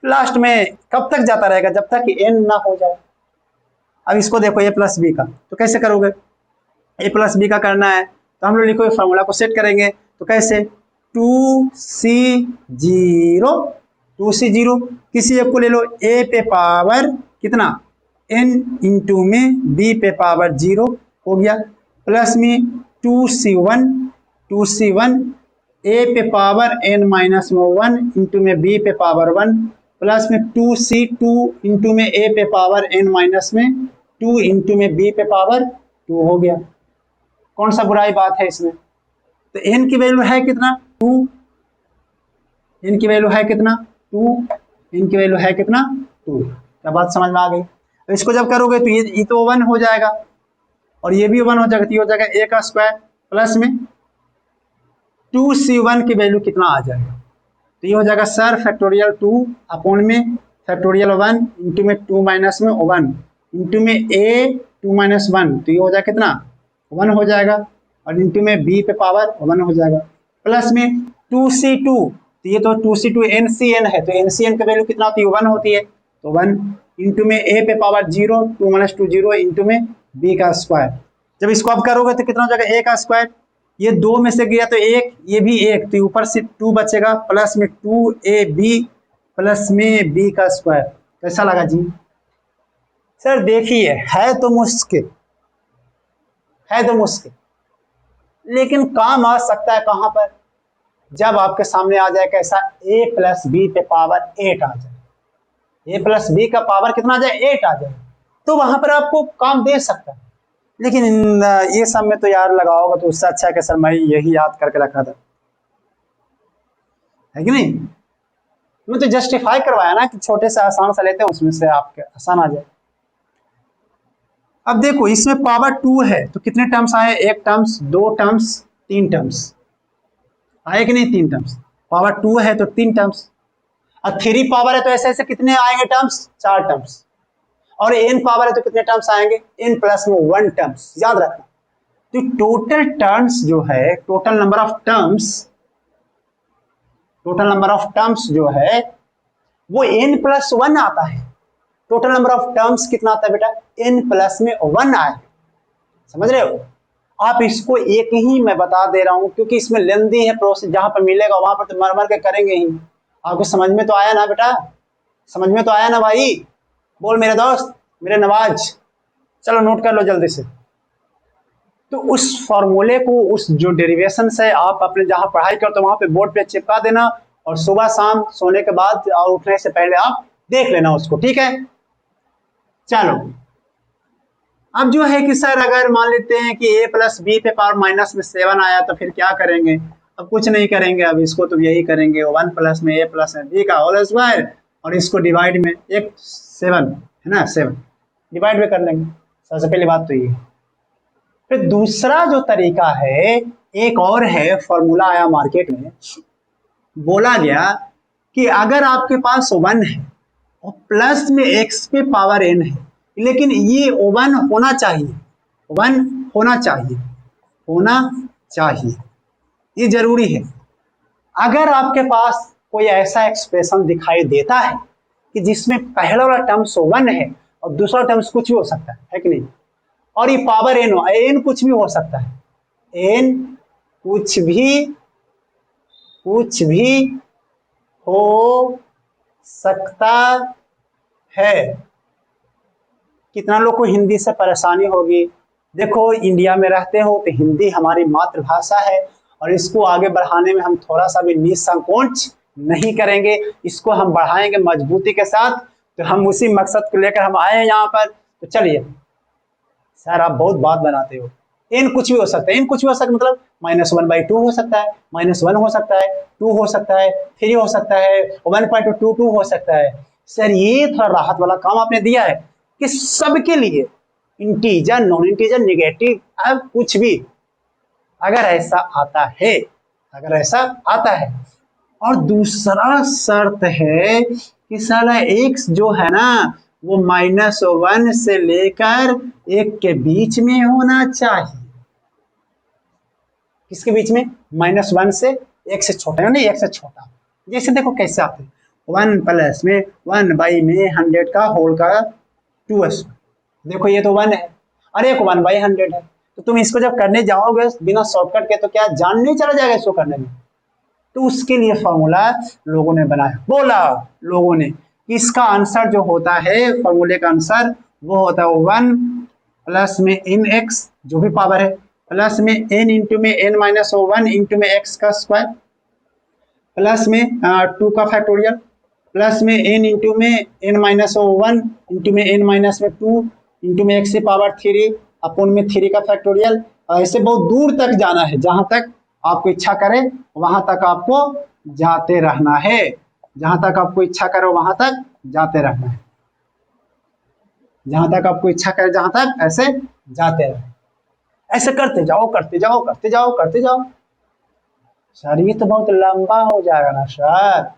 लास्ट में कब तक जाता रहेगा? जब तक कि n ना हो जाए। अब इसको देखो a प्लस बी का, तो कैसे करोगे? a प्लस बी का करना है तो हम लोग लिखो, फॉर्मूला को सेट करेंगे तो कैसे? 2c0, 2c0 किसी एक को ले लो, a पे पावर कितना n इंटू में b पे पावर 0 हो गया, प्लस में 2c1, 2c1 a पे पावर n माइनस 1 इंटू में b पे पावर 1 प्लस में 2c2 इंटू में a पे पावर n माइनस में 2 इंटू में b पे पावर 2 हो गया। कौन सा बुराई बात है इसमें? तो n की वैल्यू है कितना? 2, n की वैल्यू है कितना? 2, n की वैल्यू है कितना? 2। क्या बात समझ में आ गई? तो इसको जब करोगे तो ये तो 1 हो जाएगा और ये भी 1 हो जाएगा, तो ये हो जाएगा a का स्क्वायर प्लस में 2c1 की वैल्यू कितना आ जाएगा? तो ये हो जाएगा सर फैक्टोरियल 2 अपॉन में फैक्टोरियल 1 इंटू में 2 माइनस में 1 इंटू में a 2 माइनस 1, तो ये हो जाएगा कितना? 1 हो जाएगा और इंटू में b पे पावर 1 हो जाएगा, प्लस में 2c2, तो ये तो 2c2 ncn है, तो ncn की वैल्यू कितना होती है? 1 होती है, तो 1 इंटू में a पे पावर 0, 2 माइनस 2 0 इंटू में b का स्क्वायर। जब इसको आप करोगे तो कितना हो जाएगा? a का स्क्वायर, ये 2 में से गया तो 1, ये भी 1, तो ऊपर से 2 बचेगा प्लस में 2ab प्लस में b का स्क्वायर। कैसा लगा जी? सर देखिए है तो मुश्किल, है तो मुश्किल, लेकिन काम आ सकता है कहां पर? जब आपके सामने आ जाए कैसा? a प्लस बी पे पावर 8 आ जाए, a प्लस बी का पावर कितना आ जाए? 8 आ जाए, तो वहां पर आपको काम दे सकता है। लेकिन ये सब में तो यार लगाओगे तो उससे अच्छा है कि सर मैं यही याद करके रखा था, है कि नहीं? मैं तो जस्टिफाई करवाया ना कि छोटे से आसान सा लेते हैं, उसमें से आपके आसान आ जाए। अब देखो इसमें पावर 2 है तो कितने टर्म्स आए? 1 टर्म्स, 2 टर्म्स, 3 टर्म्स आए कि नहीं? 3 टर्म्स। पावर 2 है तो 3 टर्म्स, और 3 पावर है तो ऐसे ऐसे कितने आएंगे टर्म्स? 4 टर्म्स, और n पावर है तो कितने टर्म्स आएंगे? n प्लस में 1 टर्म्स, याद रखना। तो टोटल टर्म्स जो है, total number of terms, total number of terms जो है वो n प्लस 1 आता है। टोटल नंबर ऑफ टर्म्स कितना आता है बेटा? n प्लस में 1 आए, समझ रहे हो? आप इसको एक ही मैं बता दे रहा हूं क्योंकि इसमें लेंदी है प्रोसेस, जहां पर मिलेगा वहां पर तो मर मर के करेंगे ही। आपको समझ में तो आया ना बेटा? समझ में तो आया ना भाई? बोल मेरे दोस्त, मेरे नवाज, चलो नोट कर लो जल्दी से। तो उस फॉर्मूले को, उस जो डेरिवेशन है, आप अपने जहां पढ़ाई करते हो वहां पे बोर्ड पे चिपका देना और सुबह शाम सोने के बाद और उठने से पहले आप देख लेना उसको, ठीक है। चलो अब जो है कि सर अगर मान लेते हैं कि a प्लस बी पे पावर माइनस में 7 आया तो फिर क्या करेंगे? अब कुछ नहीं करेंगे, अब इसको तो यही करेंगे 1 प्लस में a प्लस बी का होल स्क्वायर और इसको डिवाइड में एक 7 है ना, 7 डिवाइड में कर लेंगे। सबसे पहली बात तो ये। फिर दूसरा जो तरीका है, एक और है, फॉर्मूला आया मार्केट में, बोला गया कि अगर आपके पास 1 है और प्लस में x पे पावर n है, लेकिन ये 1 होना चाहिए, 1 होना चाहिए, होना चाहिए, ये जरूरी है। अगर आपके पास कोई ऐसा एक्सप्रेशन दिखाई देता है कि जिसमें पहला वाला टर्म्स 1 है और दूसरा टर्म्स कुछ भी हो सकता है कि नहीं, और ये पावर n हो, n कुछ भी हो सकता है, n कुछ भी हो सकता है। कितना लोग को हिंदी से परेशानी होगी? देखो इंडिया में रहते हो तो हिंदी हमारी मातृभाषा है और इसको आगे बढ़ाने में हम थोड़ा सा भी निसंकोच नहीं करेंगे, इसको हम बढ़ाएंगे मजबूती के साथ। तो हम उसी मकसद को लेकर हम आए हैं यहाँ पर। तो चलिए सर आप बहुत बात बनाते हो, n कुछ भी हो सकता है, n कुछ भी हो सकता है मतलब -1/2 हो सकता है, -1 हो सकता है, 2 हो सकता है, 3 हो सकता है, 1.22 हो सकता है। सर ये थोड़ा राहत वाला काम आपने दिया है कि सबके लिए इंटीजर, नॉन इंटीजर, नेगेटिव, अब कुछ भी अगर ऐसा आता है, अगर ऐसा आता है। और दूसरा शर्त है कि साला x जो है ना वो -1 से लेकर 1 के बीच में होना चाहिए। किसके बीच में? -1 से 1 से छोटा, नहीं 1 से छोटा। जैसे देखो कैसे आते हैं, 1 प्लस में 1/100 का होल का 2s, देखो ये तो 1 है और एक 1/100 है। तो तुम इसको जब करने जाओगे बिना शॉर्टकट के तो क्या जान नहीं चला जाएगा इसको करने में? तो उसके लिए फॉर्मूला लोगों ने बनाया, बोला लोगों ने कि इसका आंसर जो होता है, फॉर्मूले का आंसर वो होता है 1 प्लस में nx जो भी पावर है, प्लस में n इंटू में n-1 इंटू में x का स्क्वायर, प्लस में 2 का फैक्टोरियल, प्लस में n इंटू में n-1 इंटू में n-2 इंटू में x से पावर 3 अपॉन में 3 का फैक्टोरियल। ऐसे बहुत दूर तक जाना है, जहां तक आपको इच्छा करे वहां तक आपको जाते रहना है, जहां तक आपको इच्छा करे वहां तक जाते रहना है, जहां तक आपको इच्छा करे जहां तक ऐसे जाते रहे, ऐसे करते जाओ करते जाओ करते जाओ करते जाओ। सर ये तो बहुत लंबा हो जाएगा ना सर,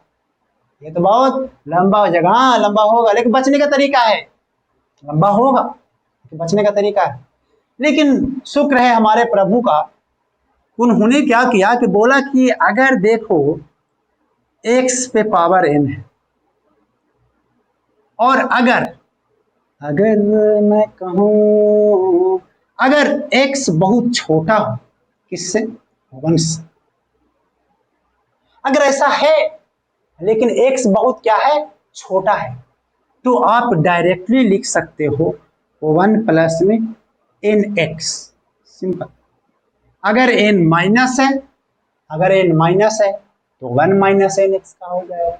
ये तो बहुत लंबा हो जाएगा। हाँ लंबा होगा लेकिन बचने का तरीका है, लंबा होगा बचने का तरीका है। लेकिन शुक्र है हमारे प्रभु का, उन्होंने क्या किया कि बोला कि अगर देखो x पे पावर n है और अगर मैं कहूं अगर x बहुत छोटा हो, किससे? 1 से। अगर ऐसा है लेकिन x बहुत क्या है? छोटा है, तो आप डायरेक्टली लिख सकते हो 1 प्लस में nx, सिंपल। अगर n माइनस है, अगर n माइनस है तो 1 माइनस nx का हो जाएगा।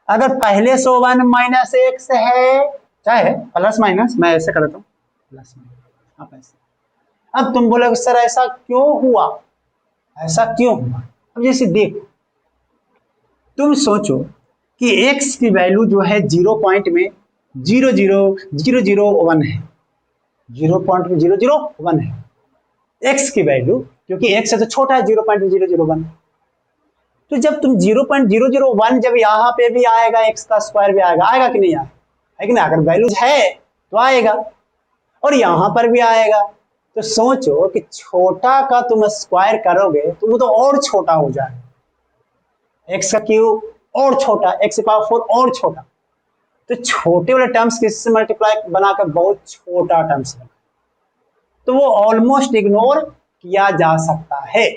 अगर पहले से 1 माइनस x है, चाहे प्लस माइनस, मैं ऐसे करता हूँ प्लस माइनस, आप ऐसे। अब तुम बोलोगे सर ऐसा क्यों हुआ, ऐसा क्यों हुआ? अब जैसे देखो, तुम सोचो कि x की वैल्यू जो है 0 पॉइंट में 0.001 है, 0.001 है x की वैल्यू, क्योंकि x से तो छोटा है 0.001। तो जब तुम 0.001 जब यहाँ पे भी आएगा x का स्क्वायर भी आएगा, आएगा कि नहीं आएगा? है कि नहीं? अगर वैल्यू है तो आएगा और यहाँ पर भी आएगा। तो सोचो कि छोटा का तुम स्क्वायर करोगे तो वो तो और छोटा हो जाएगा, x का क्यूब और छोटा, x की पावर 4 और छोटा। तो छोटे वाले टर्म्स किससे मल्टीप्लाई बनाकर बहुत छोटा टर्म्स बना, तो वो ऑलमोस्ट इग्नोर किया जा सकता है।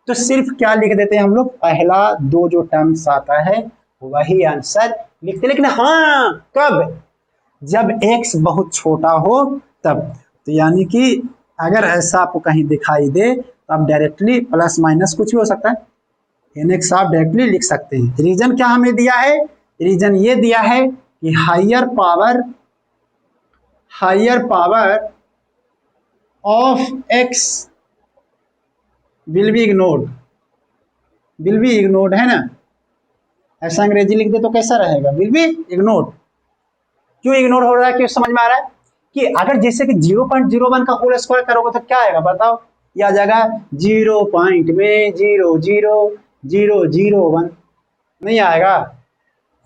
तो सिर्फ क्या लिख देते हैं हम लोग, पहला 2 जो टर्म्स आता है वही आंसर लिखते। लेकिन हाँ कब? जब x बहुत छोटा हो तब। तो यानी कि अगर ऐसा आपको कहीं दिखाई दे तो आप डायरेक्टली प्लस माइनस कुछ भी हो सकता है, nx आप डायरेक्टली लिख सकते हैं। रीजन क्या हमें दिया है, रीजन ये दिया है कि higher power of x will be ignored है ना। ऐसा अंग्रेजी लिख दे तो कैसा रहेगा, विल बी इग्नोर्ड। क्यों इग्नोर हो रहा है, क्यों समझ में आ रहा है कि अगर जैसे कि 0.01 का होल स्क्वायर करोगे तो क्या आएगा बताओ, ये आ जाएगा 0.000001, नहीं आएगा,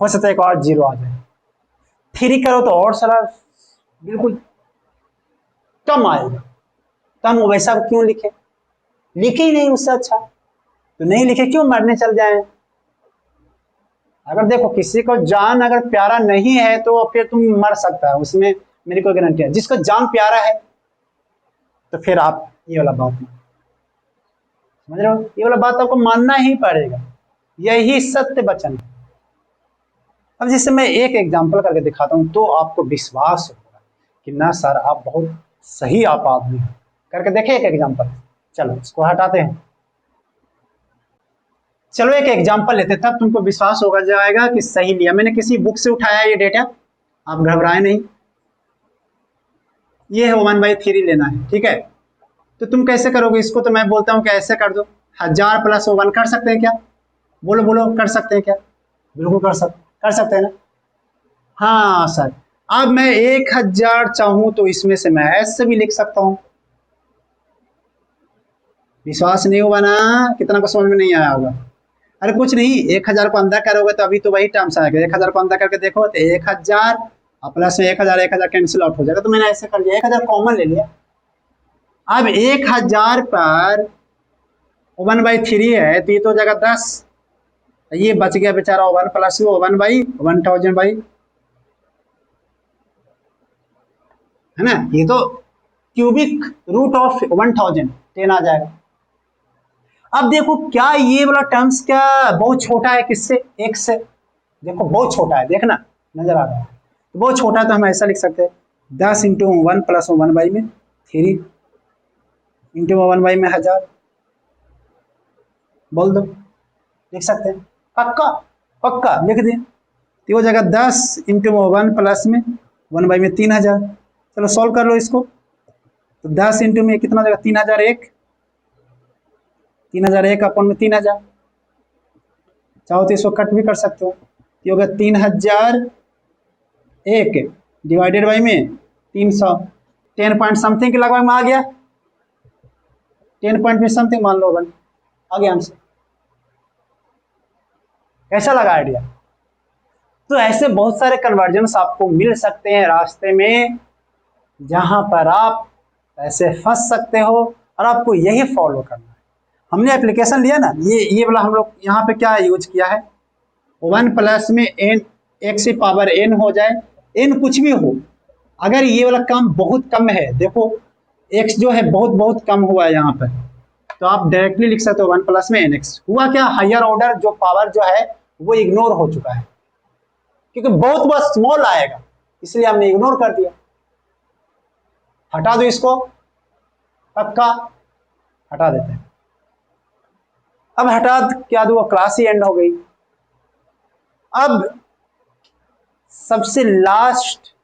हो सकता है एक और जीरो आ जाए। 3 करो तो और सारा बिल्कुल कम आएगा, तो हम वैसा क्यों लिखे ही नहीं, उससे अच्छा तो नहीं लिखे, क्यों मरने चल जाए। अगर देखो किसी को जान अगर प्यारा नहीं है तो फिर तुम मर सकता है, उसमें मेरी कोई गारंटी है। जिसको जान प्यारा है तो फिर आप ये वाला बात समझ रहे हो, ये वाला बात आपको मानना ही पड़ेगा, यही सत्य वचन है। अब जैसे मैं एक एग्जांपल करके दिखाता हूं तो आपको विश्वास होगा कि ना सर आप बहुत सही आप आदमी हो, करके देखे एक एग्जांपल। चलो इसको हटाते हैं, चलो एक एग्जांपल लेते तब तुमको विश्वास होगा जाएगा कि सही लिया मैंने, किसी बुक से उठाया ये डेटा, आप घबराए नहीं। ये है 1/3 लेना है, ठीक है। तो तुम कैसे करोगे इसको, तो मैं बोलता हूँ कि ऐसे कर दो, 1000 + 1 कर सकते हैं क्या, बोलो कर सकते हैं क्या, बिल्कुल कर सकते हैं ना। हाँ सर, अब मैं 1000 चाहूं तो इसमें से मैं ऐसे भी लिख सकता हूं। विश्वास नहीं हुआ ना, कितना को समझ में नहीं आया होगा। अरे कुछ नहीं, 1000 को अंदर करोगे तो अभी तो वही टर्म्स आएगा, 1000 को अंदर करके देखो तो 1000 और प्लस में 1000 कैंसिल आउट हो जाएगा, तो मैंने ऐसे कर लिया, 1000 कॉमन ले लिया। अब 1000 पर 1/3 है तो ये तो हो जाएगा 10, ये बच गया बेचारा 1 प्लस 1/1000 है ना, ये तो क्यूबिक रूट ऑफ 1000 10 आ जाएगा। अब देखो क्या ये वाला टर्म्स क्या बहुत छोटा है किससे, एक से, देखो बहुत छोटा है, देखना नजर आ रहा है, तो बहुत छोटा है तो हम ऐसा लिख सकते हैं 10 × 1 + 1/3 × 1/1000 बोल दो, लिख सकते हैं, पक्का लिख दें तो हो जाएगा 10 × 1 + 1/3000। चलो सॉल्व कर लो इसको, तो 10 इंटू में कितना हो जाएगा 3001 अपन में 3000, चाहो तो इसको कट भी कर सकते हो, ये होगा 3001 डिवाइडेड बाई में 300, 10 पॉइंट समथिंग के लगभग में आ गया, 10 पॉइंट में समथिंग मान लो बन आ गया आंसर। कैसा लगा आइडिया। तो ऐसे बहुत सारे कन्वर्जन्स आपको मिल सकते हैं रास्ते में, जहां पर आप ऐसे फंस सकते हो और आपको यही फॉलो करना है। हमने एप्लीकेशन लिया ना, ये वाला हम लोग यहाँ पे क्या यूज किया है, 1 प्लस में n x की पावर n हो जाए, n कुछ भी हो, अगर ये वाला काम बहुत कम है, देखो x जो है बहुत कम हुआ है यहाँ पर, तो आप डायरेक्टली लिख सकते हो 1 प्लस में nx। हुआ क्या, हायर ऑर्डर जो पावर जो है वो इग्नोर हो चुका है, क्योंकि बहुत स्मॉल आएगा इसलिए हमने इग्नोर कर दिया। हटा दो इसको, पक्का हटा देते हैं। अब हटा क्या दो, क्लास ही एंड हो गई। अब सबसे लास्ट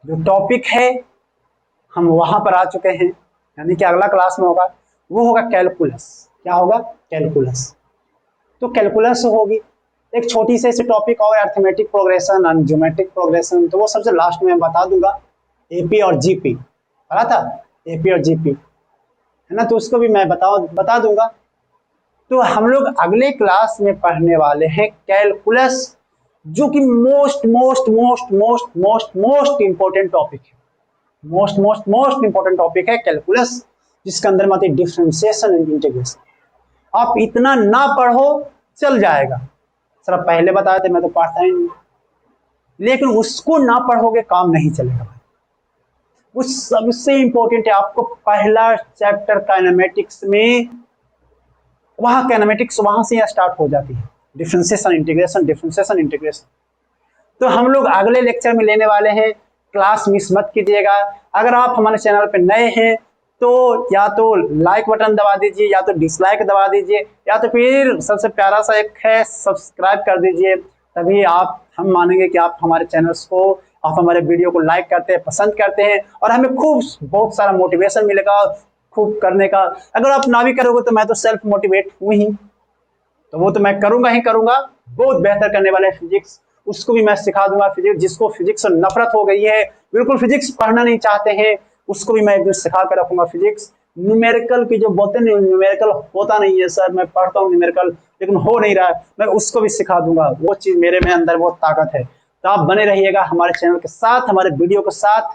जो टॉपिक है हम वहां पर आ चुके हैं, यानी कि अगला क्लास में होगा वो होगा कैलकुलस। क्या होगा, कैलकुलस। तो कैलकुलस होगी एक छोटी से टॉपिक और अर्थमेटिक प्रोग्रेशन और ज्योमेट्रिक प्रोग्रेशन, तो वो सबसे लास्ट में बता दूंगा। एपी और जीपी पढ़ा था, एपी और जीपी है ना, तो उसको भी मैं बता दूंगा। तो हम लोग अगले क्लास में पढ़ने वाले हैं कैलकुलस, जो कि मोस्ट इंपॉर्टेंट टॉपिक है, मोस्ट इंपॉर्टेंट टॉपिक है कैलकुलस, जिसके अंदर में आती है डिफरेंशिएशन एंड इंटीग्रेशन। आप इतना ना पढ़ो चल जाएगा, सर पहले बताए थे मैं तो पढ़ता ही नहीं, लेकिन उसको ना पढ़ोगे काम नहीं चलेगा भाई। वो सबसे इंपॉर्टेंट है, आपको पहला चैप्टर काइनेमेटिक्स में, वहां काइनेमेटिक्स वहां से स्टार्ट हो जाती है, डिफरेंशिएशन इंटीग्रेशन। तो हम लोग अगले लेक्चर में लेने वाले हैं, क्लास मिस मत कीजिएगा। अगर आप हमारे चैनल पे नए हैं तो या तो लाइक बटन दबा दीजिए, या तो डिसलाइक दबा दीजिए, या तो फिर सबसे प्यारा सा एक है सब्सक्राइब कर दीजिए। तभी हम मानेंगे कि आप हमारे चैनल्स को, आप हमारे वीडियो को लाइक करते हैं, पसंद करते हैं, और हमें खूब बहुत सारा मोटिवेशन मिलेगा खूब करने का। अगर आप ना भी करोगे तो मैं तो सेल्फ मोटिवेट हूँ ही, तो वो तो मैं करूंगा ही करूंगा। बहुत बेहतर करने वाले फिजिक्स, उसको भी मैं सिखा दूंगा। फिजिक्स, जिसको फिजिक्स से नफरत हो गई है, बिल्कुल फिजिक्स पढ़ना नहीं चाहते हैं, उसको भी मैं एक दिन सिखा कर रखूंगा फिजिक्स। न्यूमेरिकल की जो बोलते हैं, न्यूमेरिकल होता नहीं है सर, मैं पढ़ता हूँ न्यूमेरिकल लेकिन हो नहीं रहा है, मैं उसको भी सिखा दूंगा। वो चीज मेरे में अंदर वो ताकत है। तो आप बने रहिएगा हमारे चैनल के साथ, हमारे वीडियो के साथ।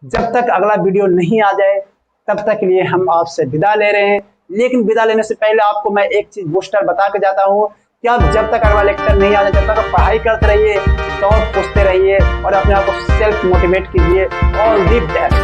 जब तक अगला वीडियो नहीं आ जाए तब तक के लिए हम आपसे विदा ले रहे हैं। लेकिन विदा लेने से पहले आपको मैं एक चीज बूस्टर बता के जाता हूँ कि आप जब तक अगला लेक्चर नहीं आ जाए तब तक पढ़ाई करते रहिए, तो पूछते रहिए और अपने आप को सेल्फ मोटिवेट कीजिए। All the best.